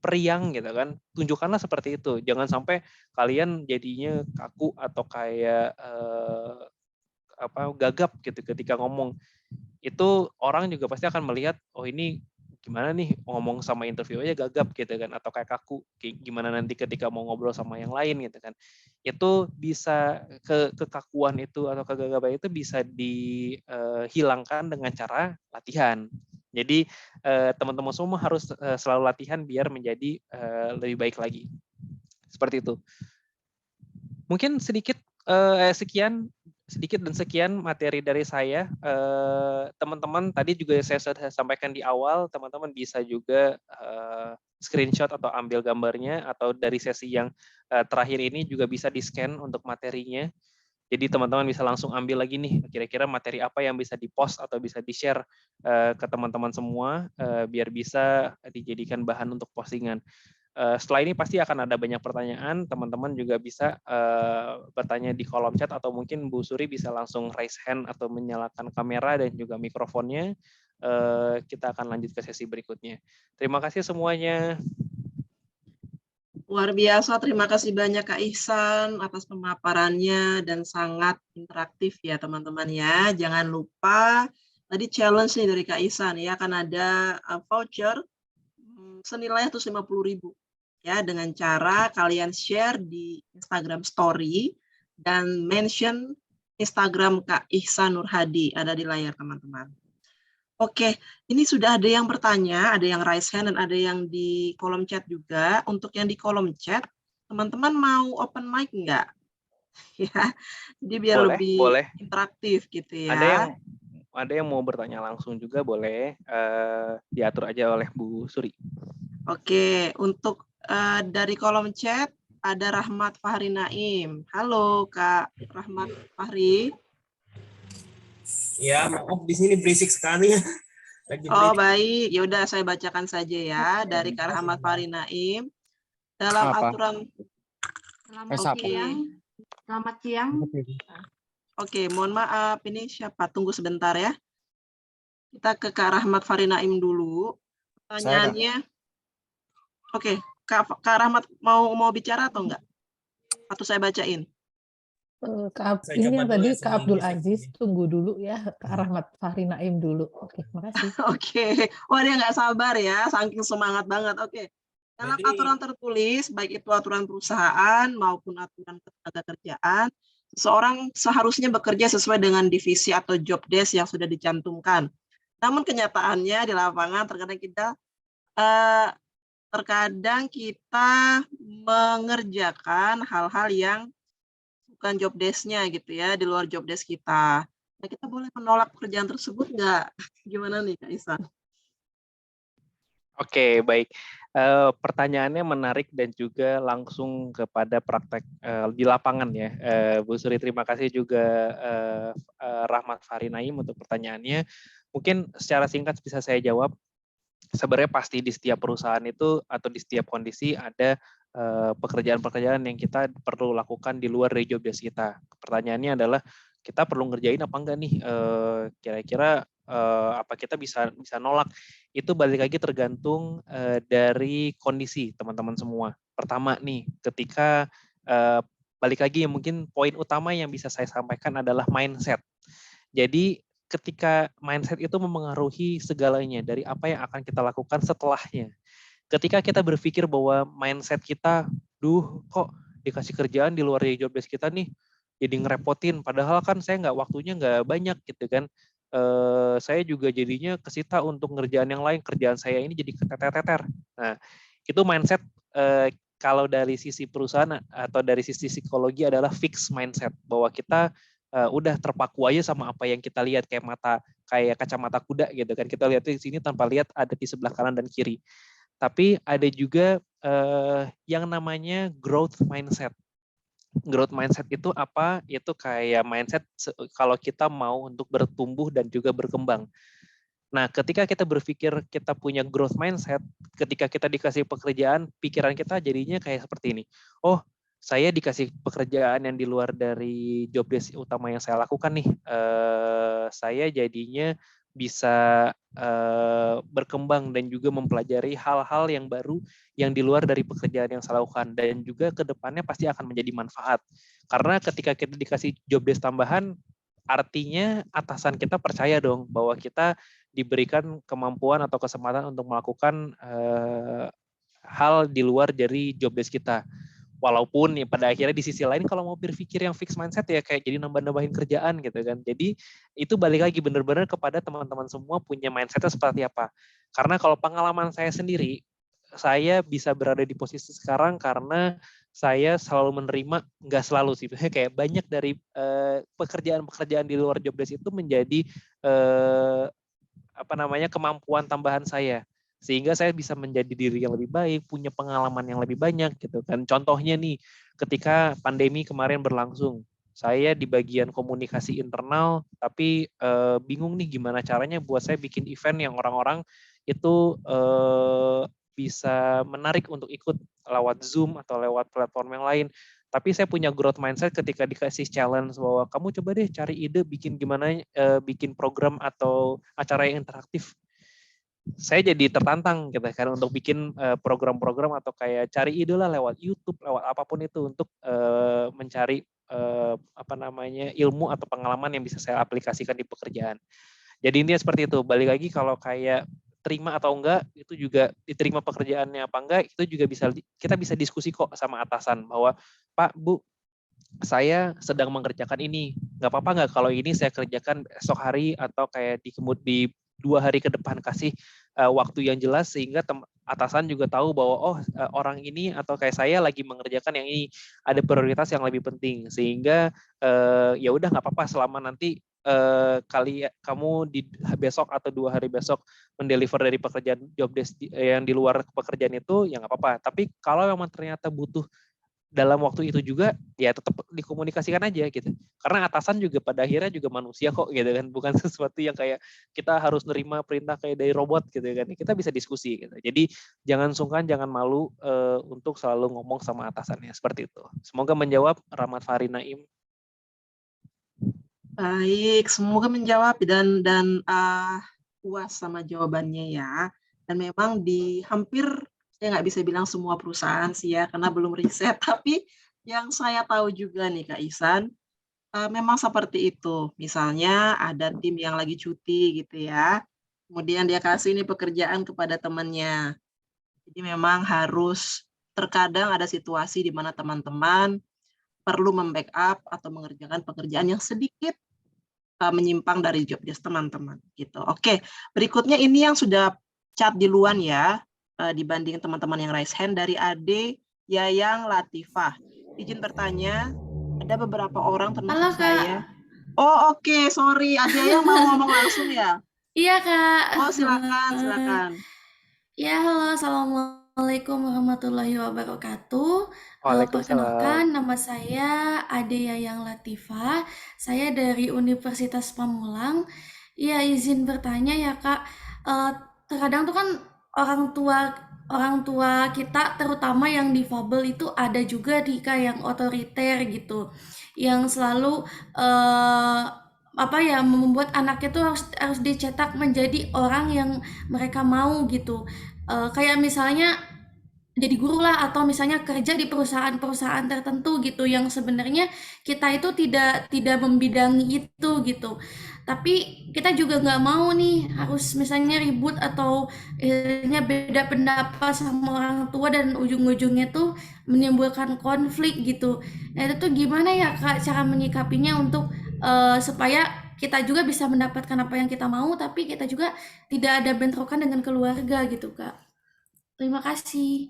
periang gitu kan, tunjukkanlah seperti itu. Jangan sampai kalian jadinya kaku atau kayak gagap gitu ketika ngomong. Itu orang juga pasti akan melihat, oh ini gimana nih ngomong sama interview aja gagap gitu kan, atau kayak kaku, gimana nanti ketika mau ngobrol sama yang lain gitu kan. Itu bisa kekakuan itu atau kegagapan itu bisa dihilangkan dengan cara latihan. Jadi teman-teman semua harus selalu latihan biar menjadi lebih baik lagi. Seperti itu. Mungkin sekian materi dari saya. Teman-teman tadi juga saya sudah sampaikan di awal, teman-teman bisa juga screenshot atau ambil gambarnya, atau dari sesi yang terakhir ini juga bisa di-scan untuk materinya. Jadi teman-teman bisa langsung ambil lagi nih, kira-kira materi apa yang bisa di-post atau bisa di-share ke teman-teman semua, biar bisa dijadikan bahan untuk postingan. Setelah ini pasti akan ada banyak pertanyaan, teman-teman juga bisa bertanya di kolom chat, atau mungkin Bu Suri bisa langsung raise hand atau menyalakan kamera dan juga mikrofonnya. Kita akan lanjut ke sesi berikutnya. Terima kasih semuanya. Luar biasa, terima kasih banyak Kak Ihsan atas pemaparannya dan sangat interaktif ya teman-teman ya. Jangan lupa tadi challenge nih dari Kak Ihsan ya, akan ada voucher senilai 150.000 ya, dengan cara kalian share di Instagram Story dan mention Instagram Kak Ihsan Nurhadi, ada di layar teman-teman. Oke, ini sudah ada yang bertanya, ada yang raise hand dan ada yang di kolom chat juga. Untuk yang di kolom chat, teman-teman mau open mic enggak? Ya, jadi biar lebih Boleh. interaktif gitu ya. Ada yang mau bertanya langsung juga boleh, diatur aja oleh Bu Suri. Oke, untuk dari kolom chat ada Rahmat Fahri Naim. Halo Kak Rahmat Fahri. Ya, maaf di sini berisik sekali ya. Oh baik, ya udah saya bacakan saja ya dari Kak Rahmat Fahri Naim. Dalam aturan. Selamat siang. Oke, mohon maaf, ini siapa? Tunggu sebentar ya. Kita ke Kak Rahmat Fahri Naim dulu. Pertanyaannya. Oke, Kak Rahmat mau bicara atau enggak? Atau saya bacain? Ini yang tadi Kak Abdul Aziz, tunggu dulu ya, Kak Rahmat Fahri Naim dulu. Oke, makasih. Oke, wah dia nggak sabar ya, saking semangat banget. Oke, dalam aturan tertulis, baik itu aturan perusahaan maupun aturan ketenagakerjaan, seseorang seharusnya bekerja sesuai dengan divisi atau job desk yang sudah dicantumkan. Namun kenyataannya di lapangan terkadang kita mengerjakan hal-hal yang bukan job desk-nya gitu ya, di luar job desk kita. Nah, kita boleh menolak pekerjaan tersebut nggak? Gimana nih Kak Ihsan? Oke, baik. Pertanyaannya menarik dan juga langsung kepada praktek di lapangan ya. Bu Suri, terima kasih juga Rahmat Fahri Naim untuk pertanyaannya. Mungkin secara singkat bisa saya jawab. Sebenarnya pasti di setiap perusahaan itu atau di setiap kondisi ada pekerjaan-pekerjaan yang kita perlu lakukan di luar dari job desk kita. Pertanyaannya adalah kita perlu ngerjain apa enggak nih? Kira-kira apa kita bisa nolak? Itu balik lagi tergantung dari kondisi teman-teman semua. Pertama nih, ketika balik lagi yang mungkin poin utama yang bisa saya sampaikan adalah mindset. Jadi ketika mindset itu memengaruhi segalanya dari apa yang akan kita lakukan setelahnya. Ketika kita berpikir bahwa mindset kita, kok dikasih kerjaan di luar dari job desk kita nih, jadi ngerepotin. Padahal kan saya waktunya nggak banyak gitu kan. Saya juga jadinya kesita untuk ngerjaan yang lain. Kerjaan saya ini jadi keteter-teter. Nah, itu mindset kalau dari sisi perusahaan atau dari sisi psikologi adalah fixed mindset bahwa kita udah terpaku aja sama apa yang kita lihat kayak kacamata kuda gitu kan, kita lihat di sini tanpa lihat ada di sebelah kanan dan kiri. Tapi ada juga yang namanya growth mindset. Growth mindset itu apa? Itu kayak mindset kalau kita mau untuk bertumbuh dan juga berkembang. Nah, ketika kita berpikir kita punya growth mindset, ketika kita dikasih pekerjaan, pikiran kita jadinya kayak seperti ini. Oh, saya dikasih pekerjaan yang di luar dari job desk utama yang saya lakukan nih. Saya jadinya bisa berkembang dan juga mempelajari hal-hal yang baru yang di luar dari pekerjaan yang saya lakukan. Dan juga ke depannya pasti akan menjadi manfaat. Karena ketika kita dikasih job desk tambahan, artinya atasan kita percaya dong bahwa kita diberikan kemampuan atau kesempatan untuk melakukan hal di luar dari job desk kita. Walaupun ya pada akhirnya di sisi lain kalau mau berpikir yang fixed mindset ya kayak jadi nambah-nambahin kerjaan gitu kan. Jadi itu balik lagi benar-benar kepada teman-teman semua punya mindsetnya seperti apa. Karena kalau pengalaman saya sendiri, saya bisa berada di posisi sekarang karena saya selalu menerima, nggak selalu sih, kayak banyak dari pekerjaan-pekerjaan di luar job desk itu menjadi kemampuan tambahan saya. Sehingga saya bisa menjadi diri yang lebih baik, punya pengalaman yang lebih banyak gitu kan. Contohnya nih, ketika pandemi kemarin berlangsung, saya di bagian komunikasi internal, tapi bingung nih gimana caranya buat saya bikin event yang orang-orang itu bisa menarik untuk ikut lewat Zoom atau lewat platform yang lain. Tapi saya punya growth mindset ketika dikasih challenge bahwa kamu coba deh cari ide bikin gimana, bikin program atau acara yang interaktif. Saya jadi tertantang gitu kan untuk bikin program-program atau kayak cari ide lah lewat YouTube, lewat apapun itu untuk mencari ilmu atau pengalaman yang bisa saya aplikasikan di pekerjaan. Jadi intinya seperti itu. Balik lagi kalau kayak terima atau enggak itu juga diterima pekerjaannya apa enggak itu juga kita bisa diskusi kok sama atasan bahwa Pak, Bu, saya sedang mengerjakan ini, nggak apa-apa nggak kalau ini saya kerjakan esok hari atau kayak di 2 hari ke depan, kasih waktu yang jelas sehingga atasan juga tahu bahwa orang ini atau kayak saya lagi mengerjakan yang ini, ada prioritas yang lebih penting sehingga ya udah nggak apa-apa selama nanti kamu di besok atau 2 hari besok mendeliver dari pekerjaan job desk yang di luar pekerjaan itu ya nggak apa-apa. Tapi kalau memang ternyata butuh dalam waktu itu juga ya tetap dikomunikasikan aja gitu, karena atasan juga pada akhirnya juga manusia kok gitu kan, bukan sesuatu yang kayak kita harus nerima perintah kayak dari robot gitu kan, kita bisa diskusi gitu. Jadi jangan sungkan, jangan malu untuk selalu ngomong sama atasannya, seperti itu. Semoga menjawab, Rahmat Fahri Naim. Baik, semoga menjawab dan puas sama jawabannya ya. Dan memang di hampir, saya nggak bisa bilang semua perusahaan sih ya, karena belum riset. Tapi yang saya tahu juga nih Kak Ihsan, memang seperti itu. Misalnya ada tim yang lagi cuti gitu ya, kemudian dia kasih nih pekerjaan kepada temannya. Jadi memang harus terkadang ada situasi di mana teman-teman perlu membackup atau mengerjakan pekerjaan yang sedikit menyimpang dari job desk teman-teman gitu. Oke, berikutnya ini yang sudah chat duluan ya, dibanding teman-teman yang raise hand, dari Ade Yayang Latifah. Izin bertanya, ada beberapa orang termasuk saya. Oh oke, sorry, Ade Yayang mau ngomong langsung ya? Iya Kak. Oh silakan. Ya, halo, Assalamualaikum warahmatullahi wabarakatuh. Waalaikumsalam. Perkenalkan, nama saya Ade Yayang Latifah. Saya dari Universitas Pamulang. Ya, izin bertanya ya, Kak. Eh, Terkadang tuh kan orang tua orang tua kita, terutama yang difabel itu ada juga di Kak yang otoriter gitu, yang selalu eh apa ya membuat anaknya tuh harus dicetak menjadi orang yang mereka mau gitu. Kayak misalnya jadi guru lah atau misalnya kerja di perusahaan-perusahaan tertentu gitu yang sebenarnya kita itu tidak membidangi itu gitu. Tapi kita juga nggak mau nih harus misalnya ribut atau istilahnya beda pendapat sama orang tua dan ujung-ujungnya tuh menimbulkan konflik gitu. Nah itu tuh gimana ya Kak cara menyikapinya untuk supaya kita juga bisa mendapatkan apa yang kita mau tapi kita juga tidak ada bentrokan dengan keluarga gitu Kak. Terima kasih.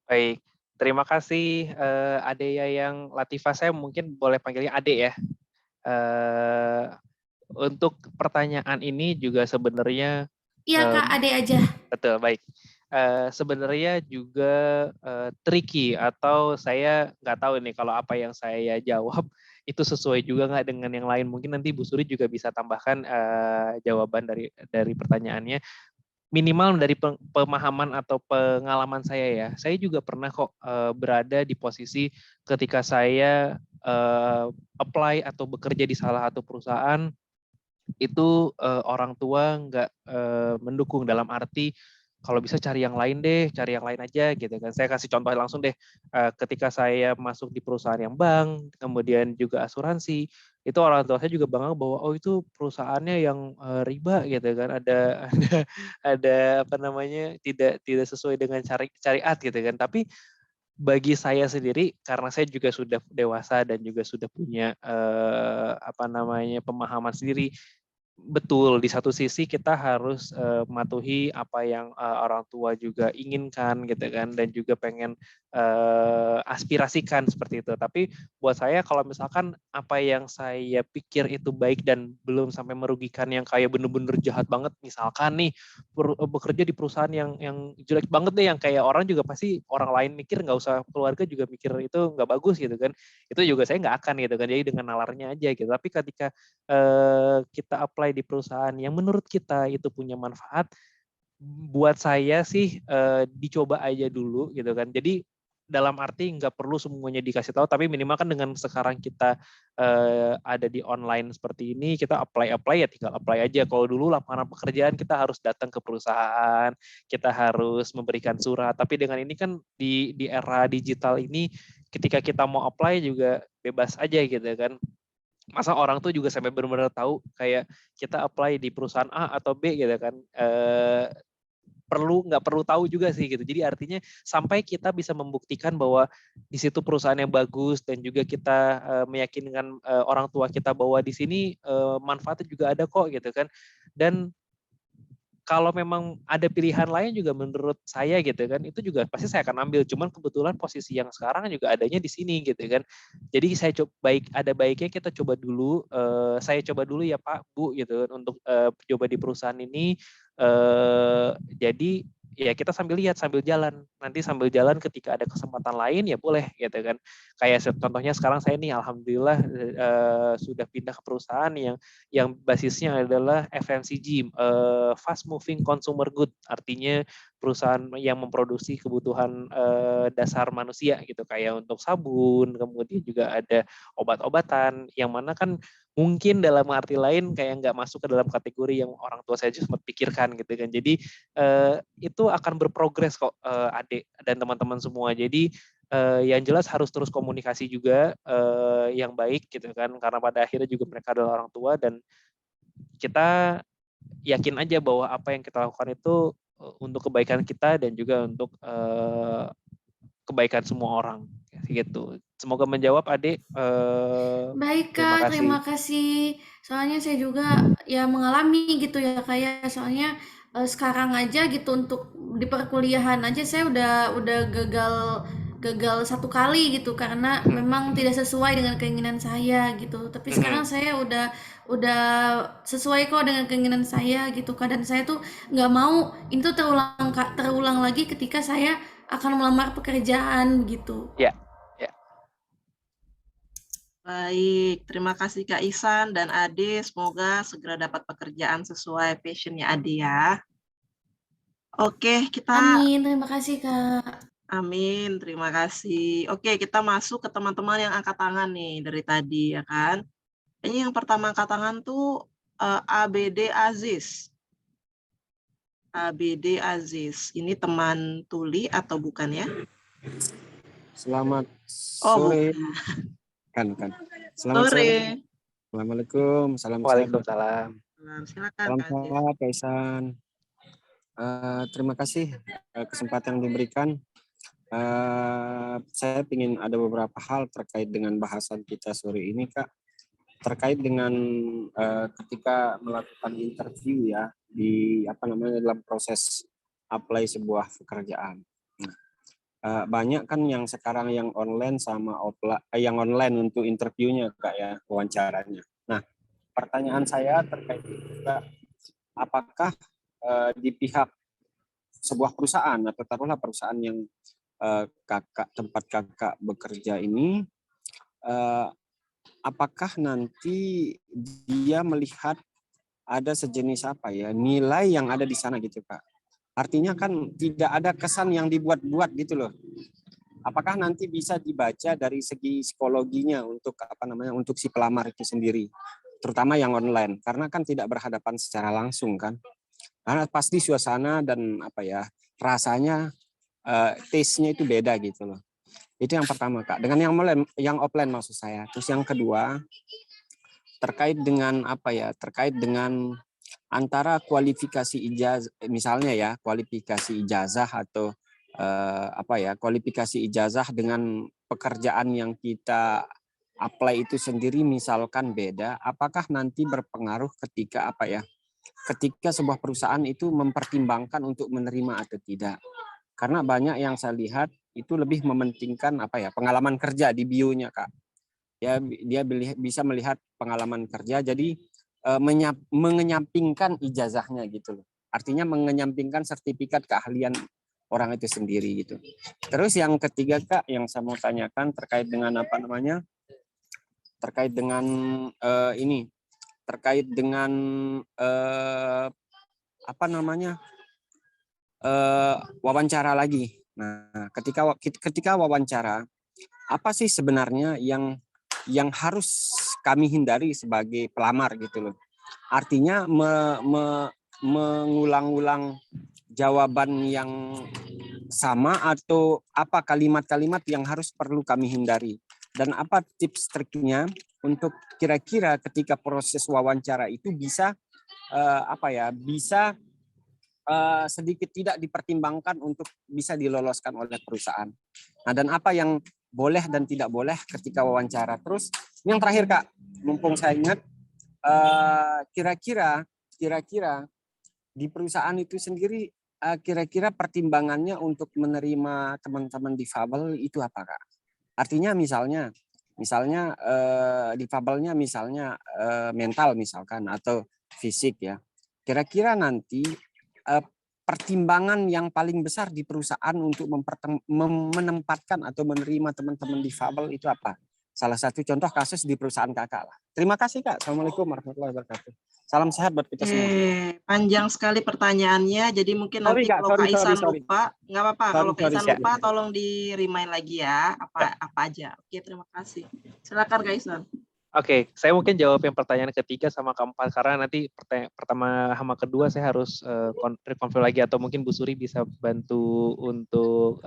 Baik, terima kasih Ade yang Latifah. Saya mungkin boleh panggilnya Ade ya. Eh, untuk pertanyaan ini juga sebenarnya Iya Kak, Ade aja. betul baik. Sebenarnya juga tricky atau saya nggak tahu nih kalau apa yang saya jawab itu sesuai juga nggak dengan yang lain. Mungkin nanti Bu Suri juga bisa tambahkan jawaban dari pertanyaannya. Minimal dari pemahaman atau pengalaman saya ya, saya juga pernah kok berada di posisi ketika saya apply atau bekerja di salah satu perusahaan itu orang tua nggak mendukung dalam arti kalau bisa cari yang lain deh, cari yang lain aja gitu kan. Saya kasih contoh langsung deh, ketika saya masuk di perusahaan yang bank, kemudian juga asuransi, itu orang tua saya juga bangga bahwa oh itu perusahaannya yang riba gitu kan, ada ada apa namanya tidak tidak sesuai dengan syariat gitu kan. Tapi bagi saya sendiri karena saya juga sudah dewasa dan juga sudah punya apa namanya pemahaman sendiri. Betul, di satu sisi kita harus mematuhi apa yang orang tua juga inginkan gitu kan dan juga pengen aspirasikan seperti itu. Tapi buat saya kalau misalkan apa yang saya pikir itu baik dan belum sampai merugikan yang kayak bener-bener jahat banget, misalkan nih bekerja di perusahaan yang jelek banget deh, yang kayak orang juga pasti orang lain mikir nggak usah keluarga juga mikir itu nggak bagus gitu kan. Itu juga saya nggak akan gitu kan. Jadi dengan nalarnya aja gitu. Tapi ketika kita apply di perusahaan yang menurut kita itu punya manfaat, buat saya sih dicoba aja dulu gitu kan. Jadi dalam arti nggak perlu semuanya dikasih tahu, tapi minimal kan dengan sekarang kita ada di online seperti ini, kita apply ya tinggal apply aja. Kalau dulu lapangan pekerjaan kita harus datang ke perusahaan, kita harus memberikan surat. Tapi dengan ini kan di era digital ini, ketika kita mau apply juga bebas aja gitu kan. Masa orang tuh juga sampai benar-benar tahu kayak kita apply di perusahaan A atau B gitu kan, nggak perlu tahu juga sih gitu. Jadi artinya sampai kita bisa membuktikan bahwa di situ perusahaan yang bagus dan juga kita meyakinkan orang tua kita bahwa di sini manfaatnya juga ada kok gitu kan. Dan kalau memang ada pilihan lain juga menurut saya gitu kan, itu juga pasti saya akan ambil. Cuman kebetulan posisi yang sekarang juga adanya di sini gitu kan. Jadi saya ada baiknya kita coba dulu, saya coba dulu ya Pak, Bu gitu kan, untuk coba di perusahaan ini. Jadi ya kita sambil lihat sambil jalan. Nanti sambil jalan ketika ada kesempatan lain ya boleh gitu kan. Kayak contohnya sekarang saya nih alhamdulillah sudah pindah ke perusahaan yang basisnya adalah FMCG, fast moving consumer good, artinya perusahaan yang memproduksi kebutuhan dasar manusia gitu, kayak untuk sabun, kemudian juga ada obat-obatan, yang mana kan mungkin dalam arti lain kayak nggak masuk ke dalam kategori yang orang tua saya sempat pikirkan gitu kan. Jadi itu akan berprogres kok adik dan teman-teman semua. Jadi yang jelas harus terus komunikasi juga yang baik gitu kan, karena pada akhirnya juga mereka adalah orang tua dan kita yakin aja bahwa apa yang kita lakukan itu untuk kebaikan kita dan juga untuk kebaikan semua orang gitu. Semoga menjawab Adik. Baik Terima Kak, kasih. terima kasih. Soalnya saya juga ya mengalami gitu ya kayak soalnya sekarang aja gitu untuk di perkuliahan aja saya udah gagal gagal 1 kali gitu karena memang tidak sesuai dengan keinginan saya gitu. Tapi sekarang saya udah sesuai kok dengan keinginan saya gitu Kak, dan saya tuh nggak mau ini tuh terulang lagi ketika saya akan melamar pekerjaan gitu. Ya, ya. Baik, terima kasih Kak Ihsan dan Ade. Semoga segera dapat pekerjaan sesuai passionnya Ade ya. Oke, kita Amin, terima kasih Kak. amin, terima kasih. Oke, kita masuk ke teman-teman yang angkat tangan nih dari tadi ya kan. Ini yang pertama angkat tangan tuh ABD Aziz. ABD Aziz. Ini teman Tuli atau bukan ya? Selamat Oh, sore. bukan. Kan. Selamat sore. Sore. Assalamualaikum. Salam sehat. Waalaikumsalam. Silakan Salam Kak Aziz. sehat, Kak Ihsan. Terima kasih kesempatan yang diberikan. Saya ingin ada beberapa hal terkait dengan bahasan kita sore ini, Kak. Terkait dengan ketika melakukan interview ya di dalam proses apply sebuah pekerjaan. Banyak kan yang sekarang yang online sama offline, yang online untuk interviewnya Kak ya, wawancaranya. Nah, pertanyaan saya terkait itu Kak, apakah di pihak sebuah perusahaan atau taruhlah perusahaan yang tempat kakak bekerja ini, apakah nanti dia melihat ada sejenis nilai yang ada di sana gitu Kak? Artinya kan tidak ada kesan yang dibuat-buat gitu loh. Apakah nanti bisa dibaca dari segi psikologinya untuk untuk si pelamar itu sendiri, terutama yang online, karena kan tidak berhadapan secara langsung kan. Karena pasti suasana dan rasanya taste-nya itu beda gitu loh. Itu yang pertama Kak. Dengan yang offline maksud saya. Terus yang kedua terkait dengan terkait dengan antara kualifikasi ijazah, misalnya ya kualifikasi ijazah atau kualifikasi ijazah dengan pekerjaan yang kita apply itu sendiri misalkan beda, apakah nanti berpengaruh ketika ketika sebuah perusahaan itu mempertimbangkan untuk menerima atau tidak? Karena banyak yang saya lihat itu lebih mementingkan pengalaman kerja di bio-nya Kak. Ya, dia bisa melihat pengalaman kerja, jadi mengenyampingkan ijazahnya gitu loh. Artinya mengenyampingkan sertifikat keahlian orang itu sendiri gitu. Terus yang ketiga Kak, yang saya mau tanyakan terkait dengan terkait dengan terkait dengan wawancara lagi. Nah, ketika wawancara, apa sih sebenarnya yang harus kami hindari sebagai pelamar gitu loh. Artinya mengulang-ulang jawaban yang sama atau apa kalimat-kalimat yang harus perlu kami hindari, dan apa tips triknya untuk kira-kira ketika proses wawancara itu bisa bisa sedikit tidak dipertimbangkan untuk bisa diloloskan oleh perusahaan. Nah, dan apa yang boleh dan tidak boleh ketika wawancara. Terus yang terakhir Kak, mumpung saya ingat, kira-kira di perusahaan itu sendiri kira-kira pertimbangannya untuk menerima teman-teman difabel itu apa Kak? Artinya misalnya difabelnya misalnya mental misalkan atau fisik ya. Kira-kira nanti pertimbangan yang paling besar di perusahaan untuk menempatkan atau menerima teman-teman difabel itu apa? Salah satu contoh kasus di perusahaan kakak lah. Terima kasih Kak. Assalamualaikum warahmatullahi wabarakatuh. Salam sehat buat kita semua. Panjang sekali pertanyaannya, jadi mungkin nanti kalau Kak Ihsan lupa, nggak apa-apa. Kalau Kak Ihsan lupa, tolong di-remind lagi ya, apa aja. Oke, terima kasih. Silakan Kak Ihsan. Oke, saya mungkin jawab yang pertanyaan ketiga sama keempat, karena nanti pertama sama kedua saya harus reconfirm lagi, atau mungkin Bu Suri bisa bantu untuk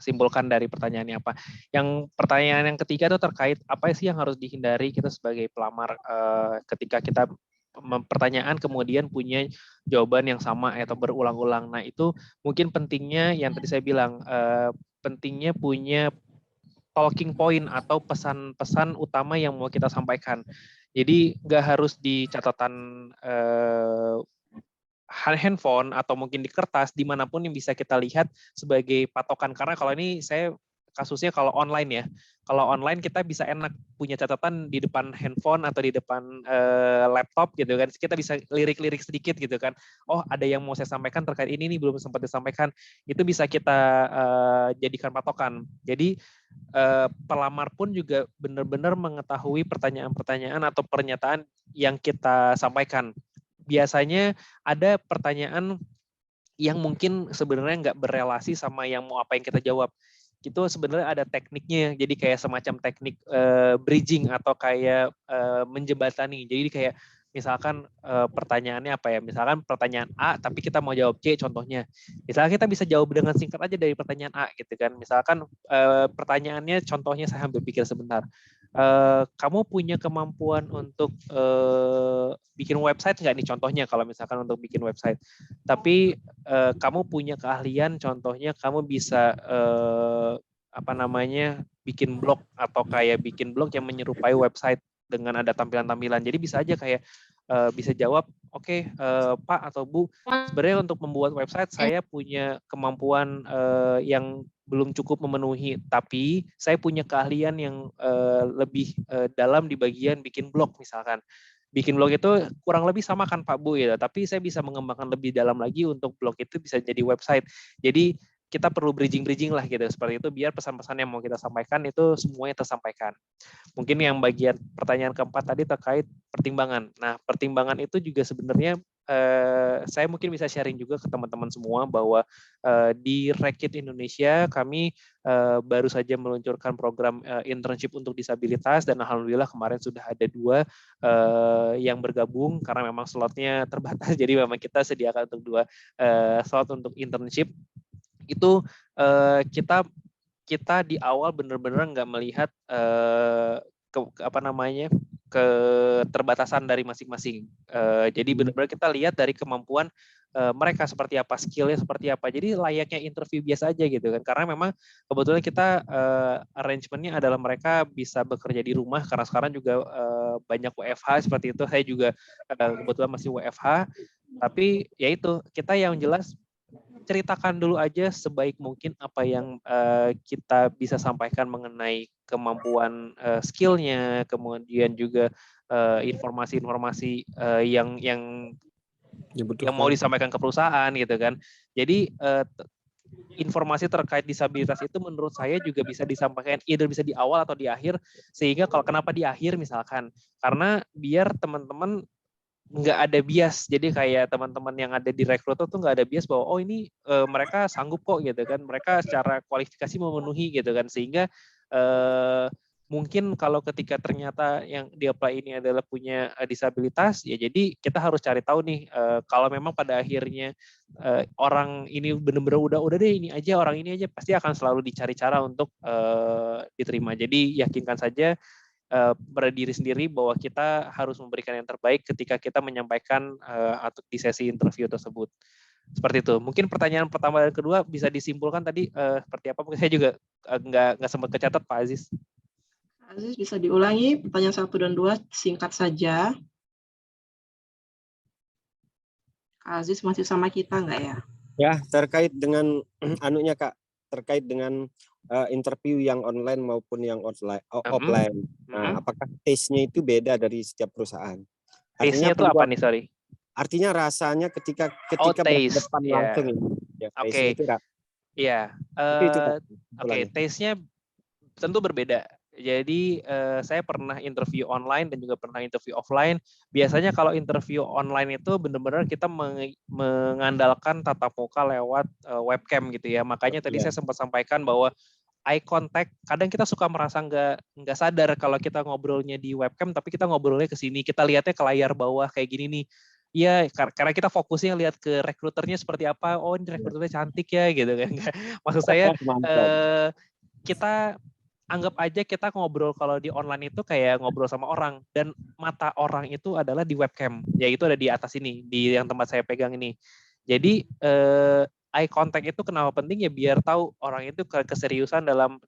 simpulkan dari pertanyaannya apa. Yang pertanyaan yang ketiga itu terkait apa sih yang harus dihindari kita sebagai pelamar ketika kita pertanyaan kemudian punya jawaban yang sama atau berulang-ulang. Nah, itu mungkin pentingnya yang tadi saya bilang, pentingnya punya talking point atau pesan-pesan utama yang mau kita sampaikan. Jadi nggak harus di catatan handphone atau mungkin di kertas, dimanapun yang bisa kita lihat sebagai patokan. Karena kalau ini saya kasusnya kalau online ya, kalau online kita bisa enak punya catatan di depan handphone atau di depan laptop gitu kan, kita bisa lirik-lirik sedikit gitu kan, oh ada yang mau saya sampaikan terkait ini nih belum sempat disampaikan, itu bisa kita jadikan patokan. Jadi pelamar pun juga benar-benar mengetahui pertanyaan-pertanyaan atau pernyataan yang kita sampaikan. Biasanya ada pertanyaan yang mungkin sebenarnya nggak berelasi sama yang mau apa yang kita jawab. Itu sebenarnya ada tekniknya, jadi kayak semacam teknik bridging atau kayak menjembatani. Jadi kayak misalkan pertanyaannya apa ya, misalkan pertanyaan A tapi kita mau jawab C contohnya. Misalnya kita bisa jawab dengan singkat aja dari pertanyaan A gitu kan. Misalkan pertanyaannya contohnya saya ambil pikir sebentar. Kamu punya kemampuan untuk bikin website nggak nih contohnya, kalau misalkan untuk bikin website. Tapi kamu punya keahlian, contohnya kamu bisa bikin blog atau kayak bikin blog yang menyerupai website dengan ada tampilan-tampilan. Jadi bisa aja kayak bisa jawab, oke, Pak atau Bu, sebenarnya untuk membuat website saya punya kemampuan yang belum cukup memenuhi, tapi saya punya keahlian yang lebih dalam di bagian bikin blog misalkan. Bikin blog itu kurang lebih sama kan Pak Bu ya, tapi saya bisa mengembangkan lebih dalam lagi untuk blog itu bisa jadi website. Jadi kita perlu bridging lah gitu, seperti itu biar pesan-pesan yang mau kita sampaikan itu semuanya tersampaikan. Mungkin yang bagian pertanyaan keempat tadi terkait pertimbangan. Nah, pertimbangan itu juga sebenarnya saya mungkin bisa sharing juga ke teman-teman semua bahwa di Rekit Indonesia kami baru saja meluncurkan program internship untuk disabilitas, dan alhamdulillah kemarin sudah ada 2 yang bergabung karena memang slotnya terbatas, jadi memang kita sediakan untuk 2 slot untuk internship. Itu kita di awal benar-benar nggak melihat keterbatasan dari masing-masing. Jadi benar-benar kita lihat dari kemampuan mereka seperti apa, skillnya seperti apa. Jadi layaknya interview biasa aja gitu kan. Karena memang kebetulan kita arrangementnya adalah mereka bisa bekerja di rumah karena sekarang juga banyak WFH seperti itu. Saya juga kebetulan masih WFH. Tapi ya itu, kita yang jelas ceritakan dulu aja sebaik mungkin apa yang kita bisa sampaikan mengenai kemampuan skillnya, kemudian juga informasi-informasi yang mau disampaikan ke perusahaan gitu kan. Jadi informasi terkait disabilitas itu menurut saya juga bisa disampaikan either bisa di awal atau di akhir, sehingga kalau kenapa di akhir misalkan, karena biar teman-teman nggak ada bias, jadi kayak teman-teman yang ada di rekruter tuh nggak ada bias bahwa oh ini mereka sanggup kok gitu kan, mereka secara kualifikasi memenuhi gitu kan, sehingga mungkin kalau ketika ternyata yang di apply ini adalah punya disabilitas, ya jadi kita harus cari tahu nih kalau memang pada akhirnya orang ini benar-benar udah deh ini aja, orang ini aja, pasti akan selalu dicari cara untuk diterima. Jadi yakinkan saja pada diri sendiri bahwa kita harus memberikan yang terbaik ketika kita menyampaikan atau di sesi interview tersebut. Seperti itu. Mungkin pertanyaan pertama dan kedua bisa disimpulkan tadi seperti apa? Mungkin saya juga nggak sempat kecatat, Pak Aziz. Aziz, bisa diulangi pertanyaan 1 dan 2 singkat saja. Aziz masih sama kita nggak ya? Ya, terkait dengan anunya Kak, terkait dengan interview yang online maupun yang offline. Nah, apakah taste-nya itu beda dari setiap perusahaan? Taste-nya itu apa nih, sorry? Artinya rasanya ketika berhadapan langsung ini. Ya, Oke. Iya. Oke, taste-nya tentu berbeda. Jadi saya pernah interview online dan juga pernah interview offline. Biasanya kalau interview online itu benar-benar kita mengandalkan tatap muka lewat webcam gitu ya. Makanya tadi saya sempat sampaikan bahwa eye contact, kadang kita suka merasa nggak sadar kalau kita ngobrolnya di webcam, tapi kita ngobrolnya ke sini, kita lihatnya ke layar bawah kayak gini nih. Iya, karena kita fokusnya lihat ke rekruternya seperti apa. Oh, ini rekruternya cantik ya gitu kan. Maksud saya kita anggap aja kita ngobrol kalau di online itu kayak ngobrol sama orang, dan mata orang itu adalah di webcam, yaitu ada di atas ini, di yang tempat saya pegang ini. Jadi eye contact itu kenapa penting ya, biar tahu orang itu keseriusan dalam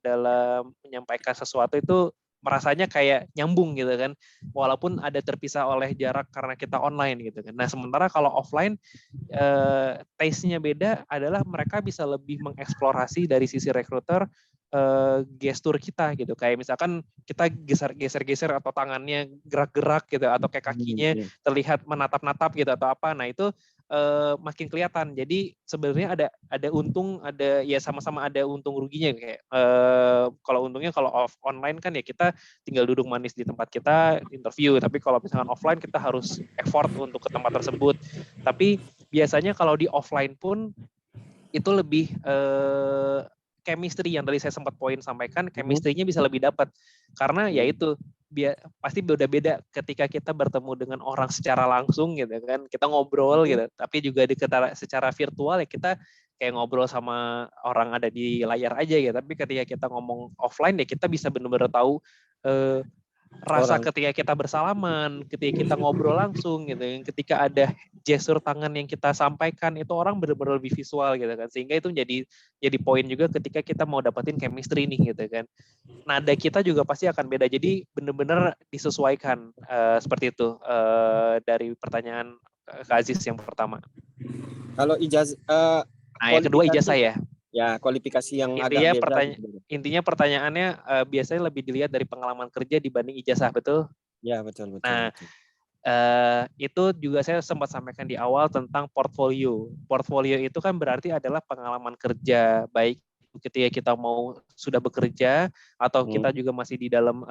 menyampaikan sesuatu itu merasanya kayak nyambung gitu kan, walaupun ada terpisah oleh jarak karena kita online gitu kan. Nah sementara kalau offline taste-nya beda adalah mereka bisa lebih mengeksplorasi dari sisi recruiter gestur kita gitu, kayak misalkan kita geser-geser atau tangannya gerak-gerak gitu, atau kayak kakinya terlihat menatap-natap gitu atau apa. Nah itu makin kelihatan. Jadi sebenarnya ada untung, ada ya sama-sama ada untung ruginya kayak kalau untungnya kalau online kan ya kita tinggal duduk manis di tempat kita interview, tapi kalau misalkan offline kita harus effort untuk ke tempat tersebut. Tapi biasanya kalau di offline pun itu lebih chemistry yang tadi saya sempat poin sampaikan, chemistry-nya bisa lebih dapat karena ya itu pasti beda-beda ketika kita bertemu dengan orang secara langsung gitu kan, kita ngobrol gitu, tapi juga secara virtual ya kita kayak ngobrol sama orang ada di layar aja ya, tapi ketika kita ngomong offline ya kita bisa benar-benar tahu rasa ketika kita bersalaman, ketika kita ngobrol langsung gitu, ketika ada gestur tangan yang kita sampaikan itu orang benar-benar lebih visual gitu kan, sehingga itu jadi poin juga ketika kita mau dapetin chemistry nih gitu kan. Nada kita juga pasti akan beda, jadi benar-benar disesuaikan seperti itu dari pertanyaan Kak Aziz yang pertama. Kalau ijazah, yang kedua ijazah ya. Ya, kualifikasi yang agak beda. Intinya pertanyaannya biasanya lebih dilihat dari pengalaman kerja dibanding ijazah, betul? Ya, betul. Nah, itu juga saya sempat sampaikan di awal tentang portfolio. Portfolio itu kan berarti adalah pengalaman kerja, baik ketika kita mau sudah bekerja atau kita juga masih di dalam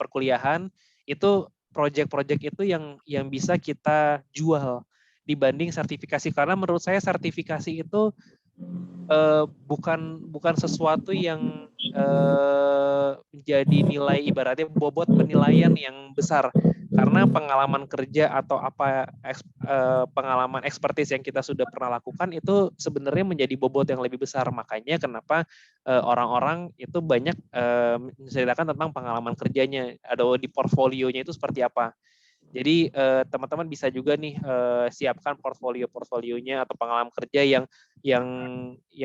perkuliahan, itu proyek-proyek itu yang bisa kita jual dibanding sertifikasi, karena menurut saya sertifikasi itu bukan sesuatu yang menjadi nilai, ibaratnya bobot penilaian yang besar, karena pengalaman kerja atau pengalaman expertise yang kita sudah pernah lakukan itu sebenarnya menjadi bobot yang lebih besar. Makanya kenapa orang-orang itu banyak menceritakan tentang pengalaman kerjanya, ada di portfolionya itu seperti apa. Jadi teman-teman bisa juga nih siapkan portfolionya atau pengalaman kerja yang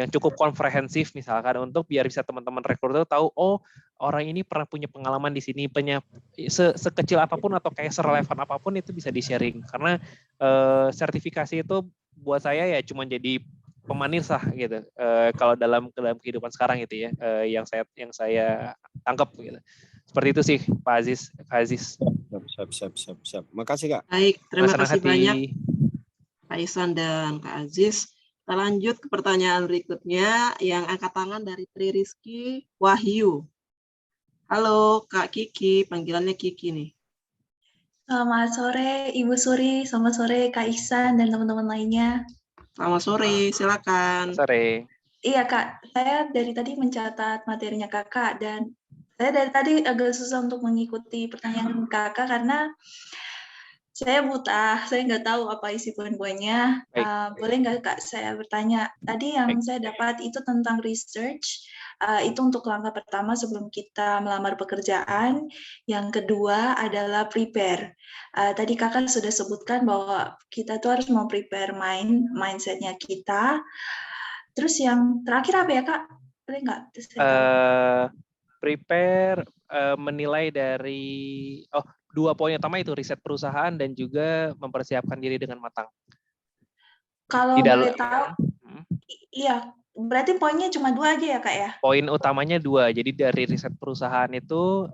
cukup komprehensif misalkan, untuk biar bisa teman-teman rekruter tahu, oh orang ini pernah punya pengalaman di sini, sekecil apapun atau kayak serelevan apapun itu bisa di-sharing. Karena sertifikasi itu buat saya ya cuma jadi pemanis lah gitu. Kalau dalam kehidupan sekarang gitu ya, yang saya tangkap gitu. Seperti itu sih Pak Aziz. Siap. Makasih Kak. Baik, terima kasih hati. banyak Kak Ihsan dan Kak Aziz. Kita lanjut ke pertanyaan berikutnya yang angkat tangan dari Tri Rizky Wahyu. Halo Kak Kiki, panggilannya Kiki nih. Selamat sore Ibu Suri, selamat sore Kak Ihsan dan teman-teman lainnya. Selamat sore, silakan. Sore. Iya Kak, saya dari tadi mencatat materinya Kakak dan saya dari tadi agak susah untuk mengikuti pertanyaan Kakak karena saya buta, saya nggak tahu apa isi poin-poinnya. Boleh nggak Kak saya bertanya? Tadi yang saya dapat itu tentang research, itu untuk langkah pertama sebelum kita melamar pekerjaan. Yang kedua adalah prepare. Tadi Kakak sudah sebutkan bahwa kita tuh harus prepare mindset-nya kita. Terus yang terakhir apa ya Kak? Boleh nggak? Prepare, menilai dari, dua poin utama itu riset perusahaan dan juga mempersiapkan diri dengan matang. Kalau boleh tahu, iya, berarti poinnya cuma 2 aja ya Kak ya? Poin utamanya 2, jadi dari riset perusahaan itu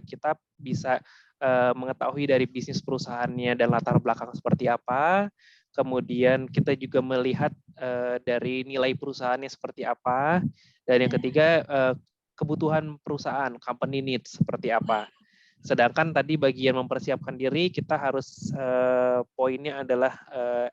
kita bisa mengetahui dari bisnis perusahaannya dan latar belakang seperti apa, kemudian kita juga melihat dari nilai perusahaannya seperti apa, dan yang ketiga kebutuhan perusahaan, company needs seperti apa. Sedangkan tadi bagian mempersiapkan diri, kita harus poinnya adalah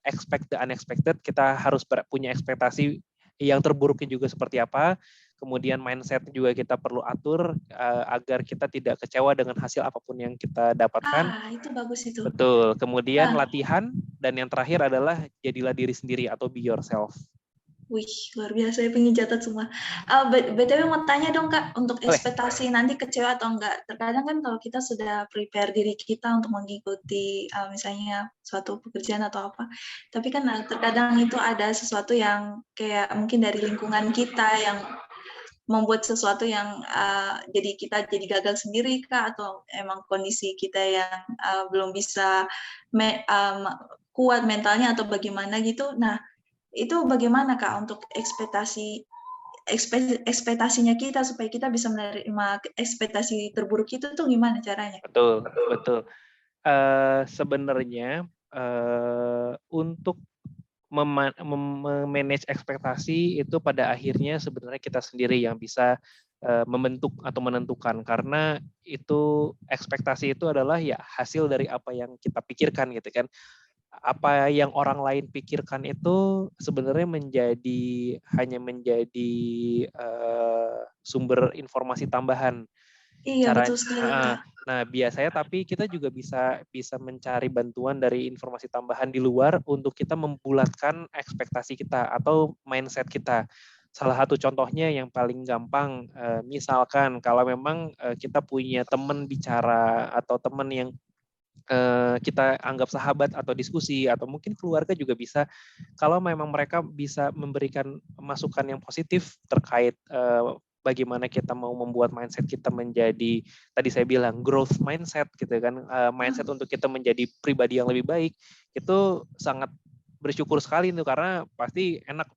expect the unexpected, kita harus punya ekspektasi yang terburuknya juga seperti apa, kemudian mindset juga kita perlu atur agar kita tidak kecewa dengan hasil apapun yang kita dapatkan. Itu bagus itu. Betul, kemudian latihan, dan yang terakhir adalah jadilah diri sendiri atau be yourself. Wih, luar biasa ya, pengen catat semua. BTW mau tanya dong Kak, untuk ekspektasi nanti kecewa atau enggak. Terkadang kan kalau kita sudah prepare diri kita untuk mengikuti misalnya suatu pekerjaan atau apa, tapi kan terkadang itu ada sesuatu yang kayak mungkin dari lingkungan kita yang membuat sesuatu yang jadi kita jadi gagal sendiri kah, atau emang kondisi kita yang belum bisa kuat mentalnya atau bagaimana gitu. Nah, itu bagaimana Kak untuk ekspektasinya kita supaya kita bisa menerima ekspektasi terburuk itu tuh gimana caranya? Betul, betul. Sebenarnya untuk memanage ekspektasi itu pada akhirnya sebenarnya kita sendiri yang bisa membentuk atau menentukan, karena itu ekspektasi itu adalah ya hasil dari apa yang kita pikirkan gitu kan. Apa yang orang lain pikirkan itu sebenarnya hanya menjadi sumber informasi tambahan. Iya, betul sekali Kak. Nah, biasanya tapi kita juga bisa mencari bantuan dari informasi tambahan di luar untuk kita membulatkan ekspektasi kita atau mindset kita. Salah satu contohnya yang paling gampang, misalkan kalau memang kita punya teman bicara atau teman yang kita anggap sahabat atau diskusi, atau mungkin keluarga juga bisa, kalau memang mereka bisa memberikan masukan yang positif terkait bagaimana kita mau membuat mindset kita menjadi, tadi saya bilang growth mindset gitu kan, mindset untuk kita menjadi pribadi yang lebih baik, itu sangat bersyukur sekali itu, karena pasti enak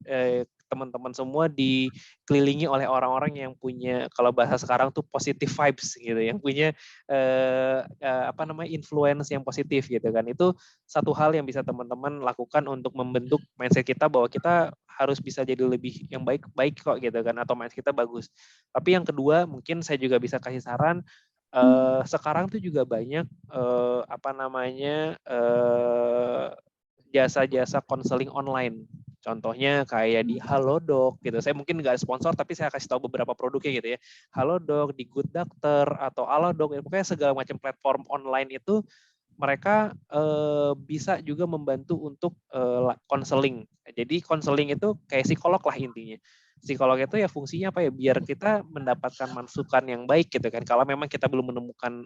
teman-teman semua dikelilingi oleh orang-orang yang punya, kalau bahasa sekarang tuh positive vibes gitu, yang punya influence yang positif gitu kan. Itu satu hal yang bisa teman-teman lakukan untuk membentuk mindset kita bahwa kita harus bisa jadi lebih yang baik kok gitu kan, atau mindset kita bagus. Tapi yang kedua, mungkin saya juga bisa kasih saran, sekarang tuh juga banyak jasa-jasa konseling online. Contohnya kayak di Halodoc gitu. Saya mungkin nggak sponsor, tapi saya kasih tahu beberapa produknya gitu ya. Halodoc, di Good Doctor, atau Alodoc, pokoknya segala macam platform online itu mereka bisa juga membantu untuk konseling. Jadi konseling itu kayak psikolog lah intinya. Psikolog itu ya fungsinya apa ya? Biar kita mendapatkan masukan yang baik gitu kan. Kalau memang kita belum menemukan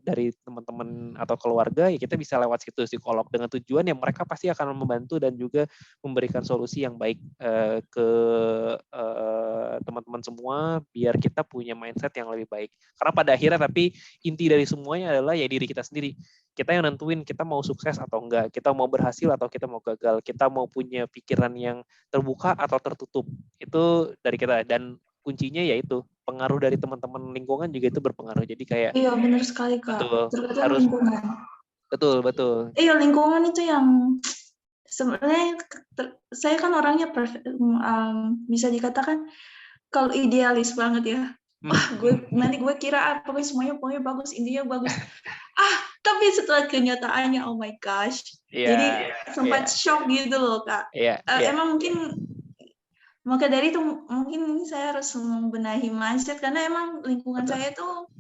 dari teman-teman atau keluarga, ya kita bisa lewat situ psikolog, dengan tujuan yang mereka pasti akan membantu dan juga memberikan solusi yang baik ke teman-teman semua, biar kita punya mindset yang lebih baik. Karena pada akhirnya tapi inti dari semuanya adalah ya diri kita sendiri. Kita yang nentuin kita mau sukses atau enggak, kita mau berhasil atau kita mau gagal, kita mau punya pikiran yang terbuka atau tertutup. Itu dari kita, dan kuncinya yaitu pengaruh dari teman-teman lingkungan juga itu berpengaruh. Jadi kayak Iya, benar sekali Kak. betul, Tergantung lingkungan. betul. Iya, lingkungan itu yang sebenarnya saya kan orangnya bisa dikatakan kalau idealis banget ya. Nanti gue kira pokoknya semuanya pokoknya bagus, intinya bagus. Tapi setelah kenyataannya, oh my gosh, jadi sempat shock gitu loh Kak. Emang mungkin maka dari itu mungkin ini saya harus membenahi mindset, karena emang lingkungan saya tuh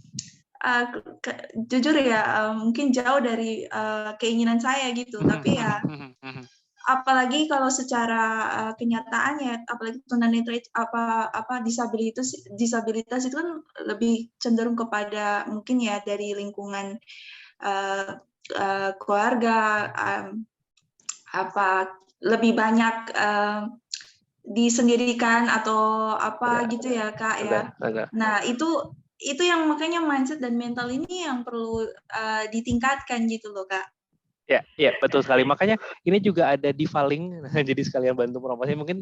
jujur ya mungkin jauh dari keinginan saya gitu. Tapi ya apalagi kalau secara kenyataannya, apalagi tunanetra disabilitas itu kan lebih cenderung kepada mungkin ya dari lingkungan keluarga, lebih banyak disendirikan atau apa gitu ya Kak ya. Nah itu yang makanya mindset dan mental ini yang perlu ditingkatkan gitu loh Kak. Ya, betul sekali. Makanya ini juga ada Divaling, jadi sekalian bantu promosi. Mungkin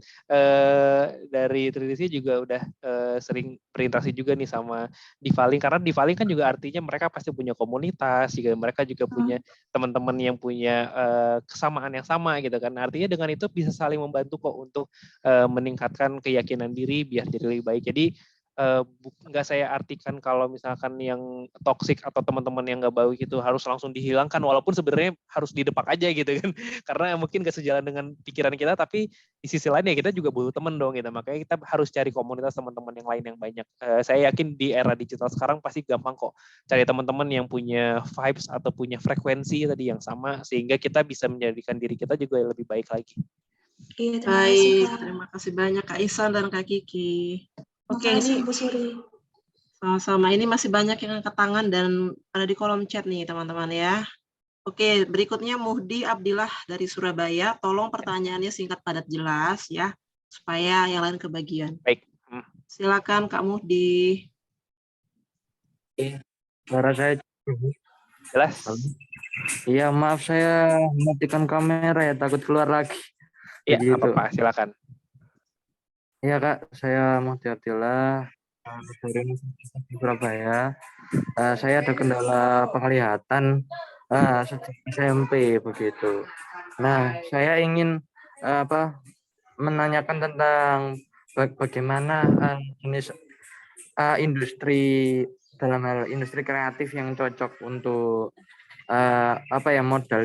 dari Trinity juga udah sering berinteraksi juga nih sama Divaling, karena Divaling kan juga artinya mereka pasti punya komunitas, juga mereka juga punya teman-teman yang punya kesamaan yang sama gitu kan. Artinya dengan itu bisa saling membantu kok untuk meningkatkan keyakinan diri biar jadi lebih baik. Jadi nggak saya artikan kalau misalkan yang toksik atau teman-teman yang nggak baik itu harus langsung dihilangkan, walaupun sebenarnya harus didepak aja gitu kan, karena mungkin nggak sejalan dengan pikiran kita, tapi di sisi lain ya kita juga butuh teman dong gitu, makanya kita harus cari komunitas teman-teman yang lain yang banyak. Saya yakin di era digital sekarang pasti gampang kok cari teman-teman yang punya vibes atau punya frekuensi tadi yang sama, sehingga kita bisa menjadikan diri kita juga lebih baik lagi. Terima kasih banyak Kak Ihsan dan Kak Kiki. Oke, ini Bu Suri. Sama-sama. Ini masih banyak yang angkat tangan dan ada di kolom chat nih teman-teman ya. Oke, berikutnya Muhdi Abdillah dari Surabaya. Tolong pertanyaannya singkat padat jelas ya, supaya yang lain kebagian. Baik. Silakan Kak Muhdi. Suara saya Jelas? iya, maaf saya matikan kamera ya, takut keluar lagi. Iya, Begitu. apa-apa, silakan. Iya Kak, saya Muhdi Abdillah dari Surabaya. Saya ada kendala penglihatan sejak SMP begitu. Nah, saya ingin menanyakan tentang bagaimana jenis industri dalam hal industri kreatif yang cocok untuk modal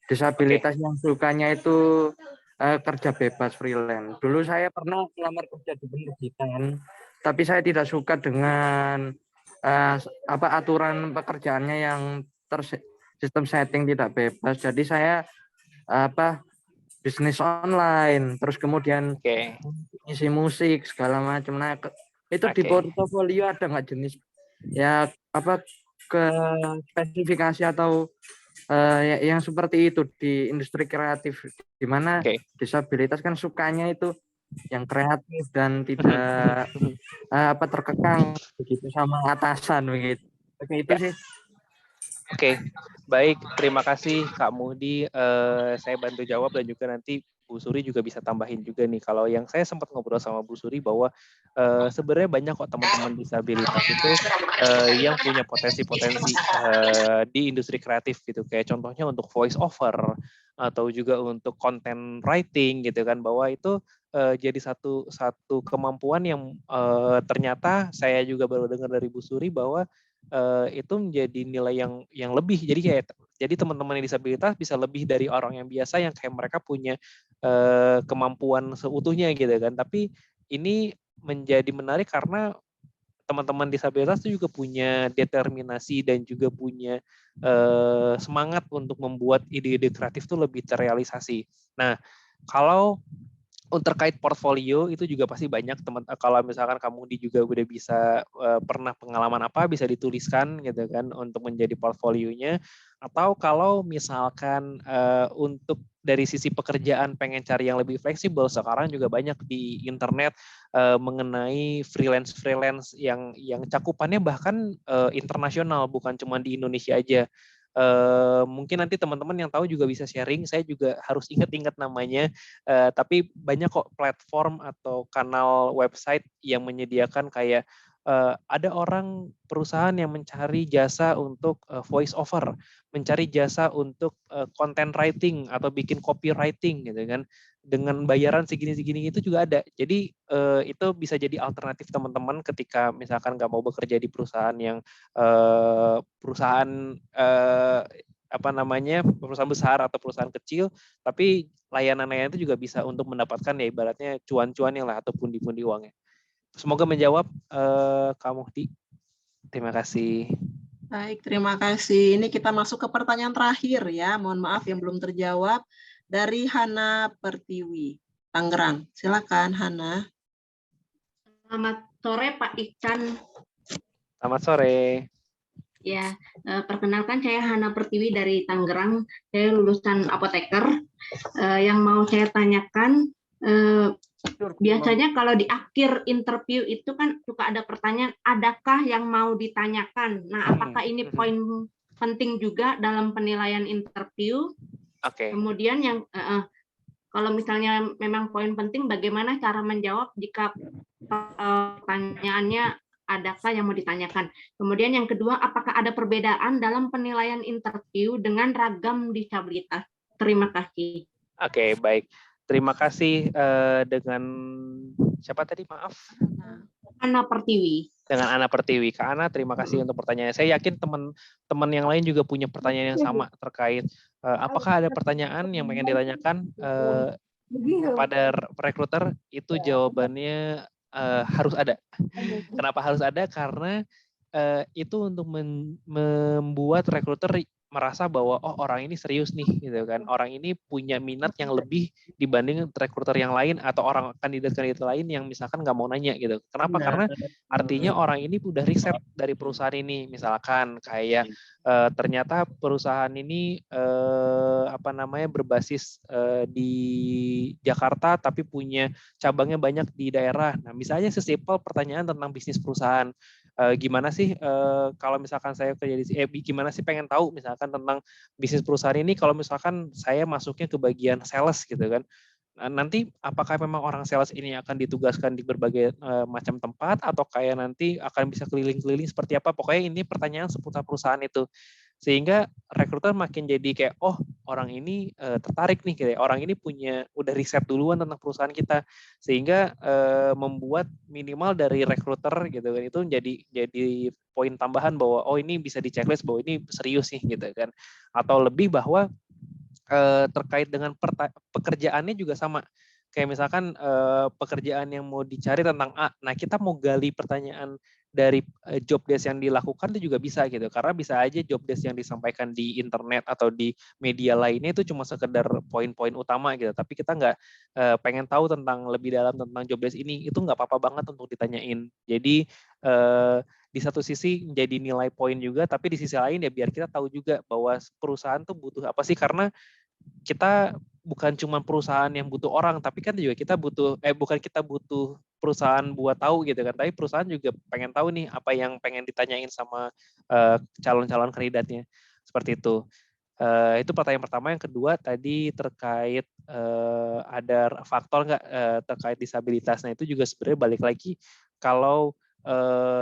disabilitas yang sukanya itu kerja bebas freelance. Dulu saya pernah melamar kerja di penerbitan, tapi saya tidak suka dengan aturan pekerjaannya yang sistem setting tidak bebas. Jadi saya bisnis online, terus kemudian isi musik segala macam. Nah, itu di portofolio ada nggak jenis ke spesifikasi atau yang seperti itu di industri kreatif, di mana disabilitas kan sukanya itu yang kreatif dan tidak terkekang begitu sama atasan begitu. Oke, itu sih. Oke, baik. Terima kasih Kak Muhdi. Saya bantu jawab dan juga nanti Bu Suri juga bisa tambahin juga nih. Kalau yang saya sempat ngobrol sama Bu Suri bahwa sebenarnya banyak kok teman-teman disabilitas itu yang punya potensi-potensi di industri kreatif gitu. Kayak contohnya untuk voice over atau juga untuk content writing gitu kan, bahwa itu jadi satu kemampuan yang ternyata saya juga baru dengar dari Bu Suri bahwa itu menjadi nilai yang lebih. Jadi teman-teman yang disabilitas bisa lebih dari orang yang biasa yang kayak mereka punya kemampuan seutuhnya gitu kan. Tapi ini menjadi menarik karena teman-teman disabilitas itu juga punya determinasi dan juga punya semangat untuk membuat ide-ide kreatif itu lebih terrealisasi. Nah, kalau terkait portfolio itu juga pasti banyak teman. Kalau misalkan kamu juga udah bisa pernah pengalaman apa bisa dituliskan gitu kan untuk menjadi portfolionya. Atau kalau misalkan untuk dari sisi pekerjaan pengen cari yang lebih fleksibel, sekarang juga banyak di internet mengenai freelance yang cakupannya bahkan internasional, bukan cuma di Indonesia aja. Mungkin nanti teman-teman yang tahu juga bisa sharing. Saya juga harus ingat-ingat namanya. Tapi banyak kok platform atau kanal website yang menyediakan kayak ada orang perusahaan yang mencari jasa untuk voice over, mencari jasa untuk content writing atau bikin copywriting gitu kan, dengan bayaran segini-segini itu juga ada. Jadi itu bisa jadi alternatif teman-teman ketika misalkan nggak mau bekerja di perusahaan yang perusahaan besar atau perusahaan kecil, tapi layanan-layanan itu juga bisa untuk mendapatkan ya ibaratnya cuan-cuannya lah atau pundi-pundi uangnya. Semoga menjawab Kak Muhdi. Terima kasih. Baik, terima kasih. Ini kita masuk ke pertanyaan terakhir ya. Mohon maaf yang belum terjawab. Dari Hana Pertiwi, Tangerang. Silakan Hana. Selamat sore Pak Ican. Selamat sore. Ya, perkenalkan saya Hana Pertiwi dari Tangerang. Saya lulusan apoteker. Yang mau saya tanyakan, biasanya kalau di akhir interview itu kan suka ada pertanyaan, adakah yang mau ditanyakan? Nah, apakah ini poin penting juga dalam penilaian interview? Kemudian yang kalau misalnya memang poin penting, bagaimana cara menjawab jika pertanyaannya adakah yang mau ditanyakan? Kemudian yang kedua, apakah ada perbedaan dalam penilaian interview dengan ragam disabilitas? Terima kasih. Oke, baik. Terima kasih dengan siapa tadi? Maaf. Ana Pertiwi. Dengan Ana Pertiwi. Kak Ana, terima kasih untuk pertanyaannya. Saya yakin teman-teman yang lain juga punya pertanyaan yang sama terkait apakah ada pertanyaan yang pengen ditanyakan pada rekruter. Itu jawabannya harus ada. Kenapa harus ada? Karena itu untuk membuat rekruter merasa bahwa oh orang ini serius nih gitu kan, orang ini punya minat yang lebih dibanding rekruter yang lain atau orang kandidat-kandidat lain yang misalkan nggak mau nanya gitu. Kenapa? Karena artinya orang ini udah riset dari perusahaan ini, misalkan kayak ternyata perusahaan ini berbasis di Jakarta tapi punya cabangnya banyak di daerah. Nah misalnya sesimpel pertanyaan tentang bisnis perusahaan. Gimana sih kalau misalkan saya kerja di gimana sih pengen tahu misalkan tentang bisnis perusahaan ini kalau misalkan saya masuknya ke bagian sales gitu kan. Nanti apakah memang orang sales ini akan ditugaskan di berbagai macam tempat atau kayak nanti akan bisa keliling-keliling seperti apa? Pokoknya ini pertanyaan seputar perusahaan itu. Sehingga rekruter makin jadi kayak oh orang ini tertarik nih kayak orang ini udah riset duluan tentang perusahaan kita sehingga membuat minimal dari rekruter gitu kan itu jadi poin tambahan bahwa oh ini bisa di checklist bahwa ini serius nih gitu kan atau lebih bahwa terkait dengan pekerjaannya juga sama kayak misalkan pekerjaan yang mau dicari tentang A, nah kita mau gali pertanyaan dari job desk yang dilakukan itu juga bisa gitu karena bisa aja job desk yang disampaikan di internet atau di media lainnya itu cuma sekedar poin-poin utama gitu tapi kita nggak pengen tahu tentang lebih dalam tentang job desk ini itu nggak apa-apa banget untuk ditanyain jadi di satu sisi menjadi nilai poin juga tapi di sisi lain ya biar kita tahu juga bahwa perusahaan tuh butuh apa sih karena kita bukan cuma perusahaan yang butuh orang, tapi kan juga kita butuh, bukan kita butuh perusahaan buat tahu gitu kan, tapi perusahaan juga pengen tahu nih apa yang pengen ditanyain sama calon-calon kandidatnya, seperti itu. Itu pertanyaan pertama. Yang kedua tadi terkait ada faktor nggak terkait disabilitas. Nah itu juga sebenarnya balik lagi kalau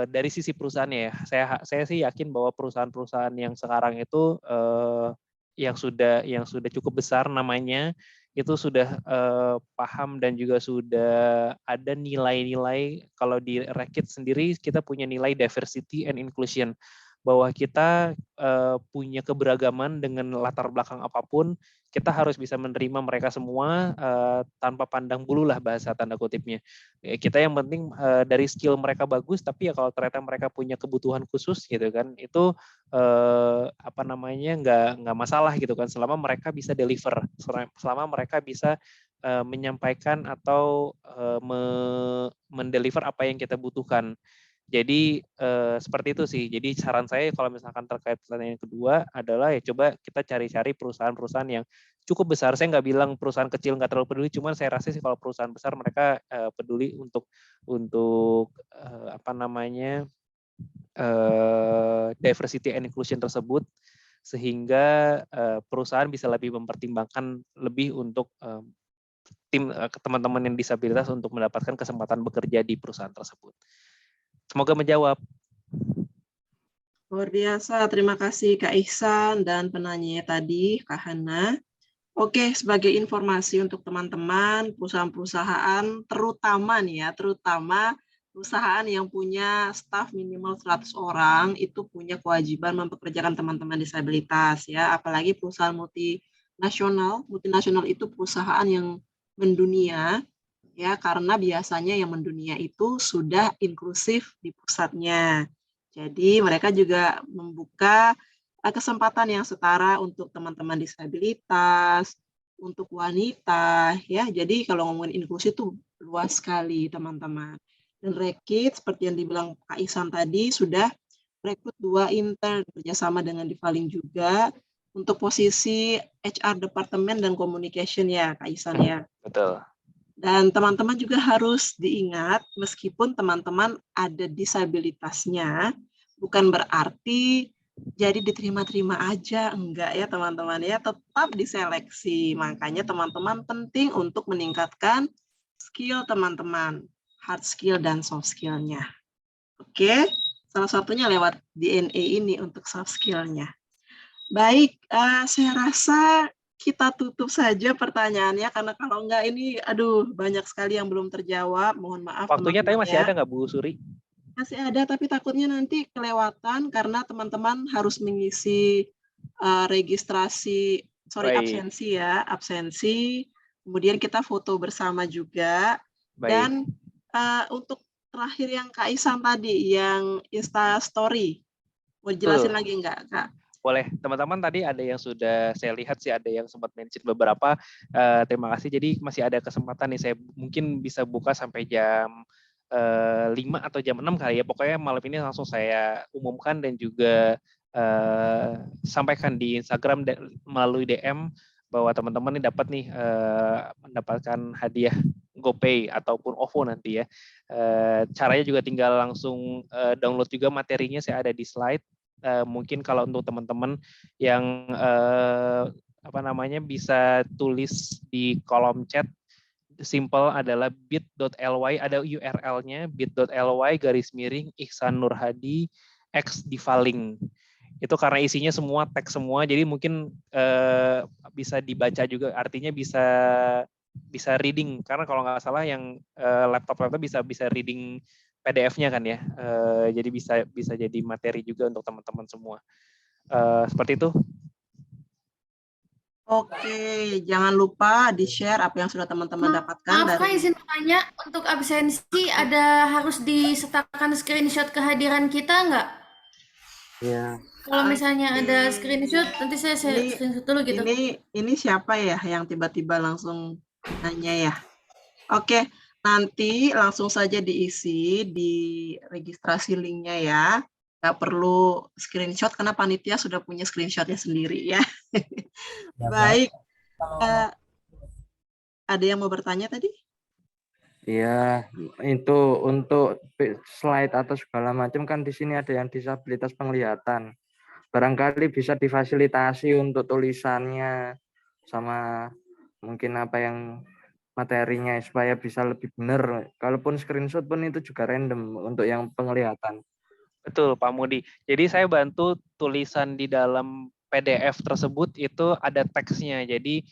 dari sisi perusahaannya ya, saya sih yakin bahwa perusahaan-perusahaan yang sekarang itu yang sudah cukup besar namanya itu sudah paham dan juga sudah ada nilai-nilai kalau di Reckitt sendiri kita punya nilai diversity and inclusion bahwa kita punya keberagaman dengan latar belakang apapun kita harus bisa menerima mereka semua tanpa pandang bulu lah bahasa tanda kutipnya kita yang penting dari skill mereka bagus tapi ya kalau ternyata mereka punya kebutuhan khusus gitu kan itu nggak masalah gitu kan selama mereka bisa deliver selama mereka bisa menyampaikan atau mendeliver apa yang kita butuhkan. Jadi seperti itu sih. Jadi saran saya kalau misalkan terkait pertanyaan yang kedua adalah ya coba kita cari-cari perusahaan-perusahaan yang cukup besar. Saya nggak bilang perusahaan kecil nggak terlalu peduli, cuman saya rasa sih kalau perusahaan besar mereka peduli untuk diversity and inclusion tersebut sehingga perusahaan bisa lebih mempertimbangkan lebih untuk teman-teman yang disabilitas untuk mendapatkan kesempatan bekerja di perusahaan tersebut. Semoga menjawab. Luar biasa, terima kasih Kak Ihsan dan penanya tadi, Kak Hana. Oke, sebagai informasi untuk teman-teman, perusahaan-perusahaan terutama perusahaan yang punya staf minimal 100 orang itu punya kewajiban mempekerjakan teman-teman disabilitas ya, apalagi perusahaan multinasional itu perusahaan yang mendunia ya karena biasanya yang mendunia itu sudah inklusif di pusatnya. Jadi mereka juga membuka kesempatan yang setara untuk teman-teman disabilitas, untuk wanita ya. Jadi kalau ngomongin inklusi itu luas sekali teman-teman. Dan Reckitt seperti yang dibilang Kak Ihsan tadi sudah rekrut 2 intern kerjasama dengan Divaling juga untuk posisi HR Departemen dan Communication ya Kak Ihsan ya. Betul. Dan teman-teman juga harus diingat, meskipun teman-teman ada disabilitasnya, bukan berarti jadi diterima-terima aja, enggak ya teman-teman ya, tetap diseleksi. Makanya teman-teman penting untuk meningkatkan skill teman-teman, hard skill dan soft skill-nya. Oke, salah satunya lewat DNA ini untuk soft skill-nya. Baik, saya rasa kita tutup saja pertanyaannya karena kalau enggak ini banyak sekali yang belum terjawab. Mohon maaf. Waktunya tapi masih ada nggak Bu Suri? Masih ada tapi takutnya nanti kelewatan karena teman-teman harus mengisi registrasi absensi ya, absensi. Kemudian kita foto bersama juga. Baik. Dan untuk terakhir yang Kak Ihsan tadi yang Insta Story. Mau jelasin lagi enggak, Kak? boleh. Teman-teman tadi ada yang sudah saya lihat sih, ada yang sempat mention beberapa. Terima kasih. Jadi masih ada kesempatan nih, saya mungkin bisa buka sampai jam 5 atau jam 6 kali ya. Pokoknya malam ini langsung saya umumkan dan juga sampaikan di Instagram melalui DM bahwa teman-teman ini dapat nih mendapatkan hadiah GoPay ataupun OVO nanti ya. Caranya juga tinggal langsung download juga materinya, saya ada di slide. Mungkin kalau untuk teman-teman yang bisa tulis di kolom chat, simple adalah bit.ly, ada URL-nya bit.ly/ Ihsan Nurhadi X Divaling. Itu karena isinya semua teks semua, jadi mungkin bisa dibaca juga, artinya bisa reading, karena kalau nggak salah yang laptop bisa reading PDF-nya kan ya, jadi bisa jadi materi juga untuk teman-teman semua. Seperti itu. Oke, jangan lupa di-share apa yang sudah teman-teman dapatkan Maaf Kak, dari izin bertanya, untuk absensi harus disertakan screenshot kehadiran kita nggak? Iya. Kalau misalnya ada screenshot, nanti saya screenshot dulu gitu. Ini siapa ya yang tiba-tiba langsung nanya ya? Oke, nanti langsung saja diisi di registrasi linknya ya. Nggak perlu screenshot karena panitia sudah punya screenshotnya sendiri ya. Baik. Ada yang mau bertanya tadi? Iya, itu untuk slide atau segala macam kan di sini ada yang disabilitas penglihatan. Barangkali bisa difasilitasi untuk tulisannya sama mungkin apa yang materinya supaya bisa lebih benar. Kalaupun screenshot pun itu juga random untuk yang penglihatan. Betul, Pak Mudi. Jadi saya bantu tulisan di dalam PDF tersebut itu ada teksnya. Jadi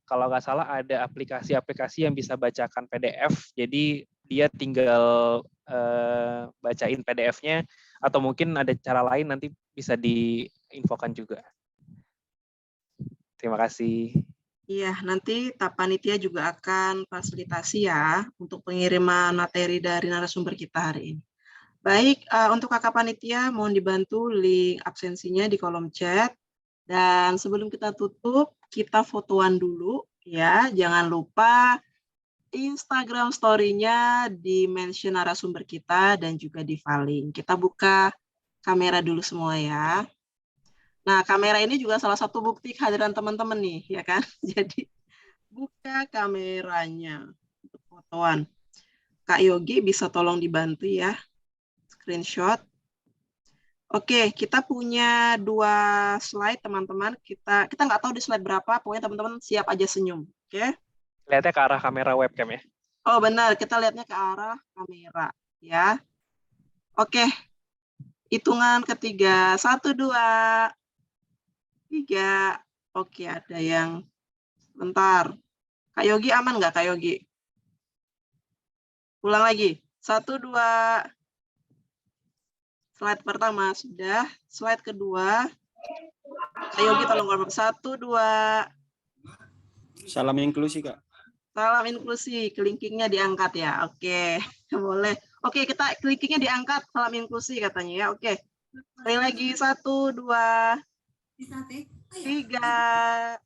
kalau nggak salah ada aplikasi-aplikasi yang bisa bacakan PDF. Jadi dia tinggal bacain PDF-nya, atau mungkin ada cara lain nanti bisa diinfokan juga. Terima kasih. Iya, nanti panitia juga akan fasilitasi ya untuk pengiriman materi dari narasumber kita hari ini. Baik, untuk kakak panitia mohon dibantu link absensinya di kolom chat. Dan sebelum kita tutup, kita fotoan dulu ya. Jangan lupa Instagram story-nya di mention narasumber kita dan juga di Valing. Kita buka kamera dulu semua ya. Nah, kamera ini juga salah satu bukti kehadiran teman-teman nih, ya kan? Jadi buka kameranya untuk fotoan. Kak Yogi bisa tolong dibantu ya. Screenshot. Oke, kita punya 2 slide teman-teman. Kita nggak tahu di slide berapa, pokoknya teman-teman siap aja senyum. Oke? Lihatnya ke arah kamera webcam ya. Oh benar, kita lihatnya ke arah kamera ya. Oke, hitungan ketiga, 1, 2, 3. Oke, ada yang bentar. Kak Yogi aman nggak Kak Yogi? Ulang lagi, 1, 2. Slide pertama sudah, slide kedua. Kak Yogi tolong ngomong 1, 2. Salam inklusi, Kak. Salam inklusi, kelingkingnya diangkat ya. Oke, boleh. Oke, kita kelingkingnya diangkat, salam inklusi katanya ya. Oke. Sekali lagi 1, 2, 3.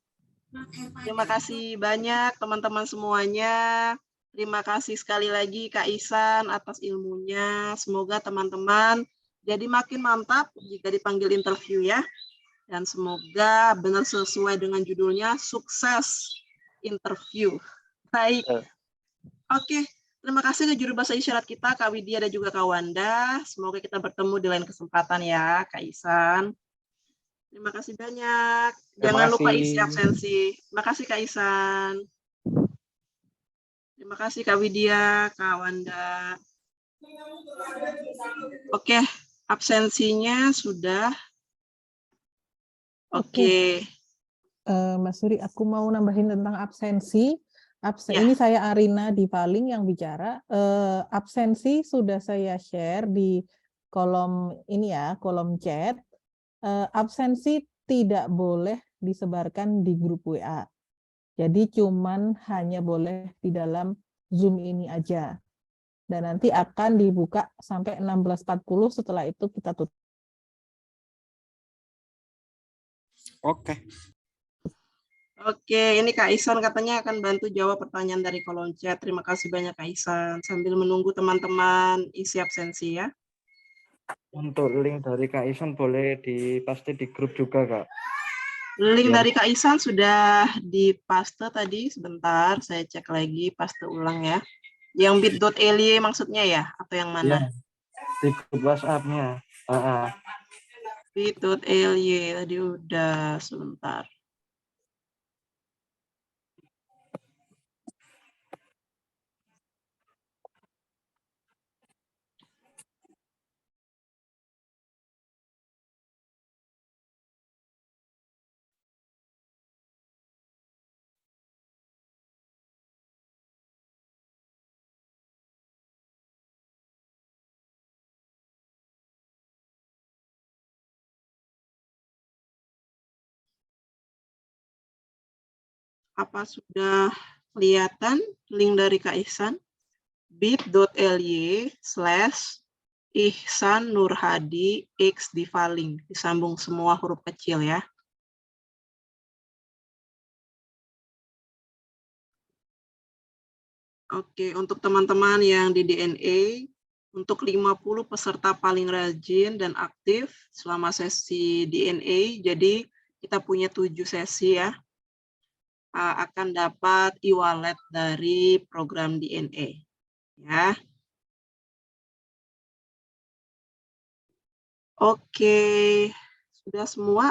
Terima kasih banyak teman-teman semuanya. Terima kasih sekali lagi Kak Ihsan atas ilmunya. Semoga teman-teman jadi makin mantap jika dipanggil interview ya. Dan semoga benar sesuai dengan judulnya, sukses interview. Baik. Oke, terima kasih ke juru bahasa isyarat kita, Kak Widya dan juga Kak Wanda. Semoga kita bertemu di lain kesempatan ya, Kak Ihsan. Terima kasih banyak. Jangan lupa isi absensi. Terima kasih Kak Ihsan. Terima kasih Kak Widya, Kak Wanda. Oke, absensinya sudah. Oke. Mas Suri, aku mau nambahin tentang absensi. Ya. Ini saya Arina di Valing yang bicara. Absensi sudah saya share di kolom ini ya, kolom chat. Absensi tidak boleh disebarkan di grup WA. Jadi cuman hanya boleh di dalam Zoom ini aja. Dan nanti akan dibuka sampai 16.40, setelah itu kita tutup. Oke. Oke, ini Kak Ihsan katanya akan bantu jawab pertanyaan dari kolom chat. Terima kasih banyak Kak Ihsan. Sambil menunggu teman-teman isi absensi ya. Untuk link dari Kak Ihsan boleh pasti di grup juga, Kak. Link Biar- dari Kak Ihsan sudah dipaste tadi. Sebentar, saya cek lagi, paste ulang ya. Yang bit.ly maksudnya ya? Atau yang Ya, mana? di grup WhatsApp-nya. Bit.ly tadi udah, sebentar. Apa sudah kelihatan link dari Kak Ihsan? bit.ly/Ihsan Nurhadi X Divaling. Disambung semua huruf kecil ya. Oke, untuk teman-teman yang di DNA, untuk 50 peserta paling rajin dan aktif selama sesi DNA, jadi kita punya 7 sesi ya, akan dapat e-wallet dari program DNA. Ya. Oke, sudah semua.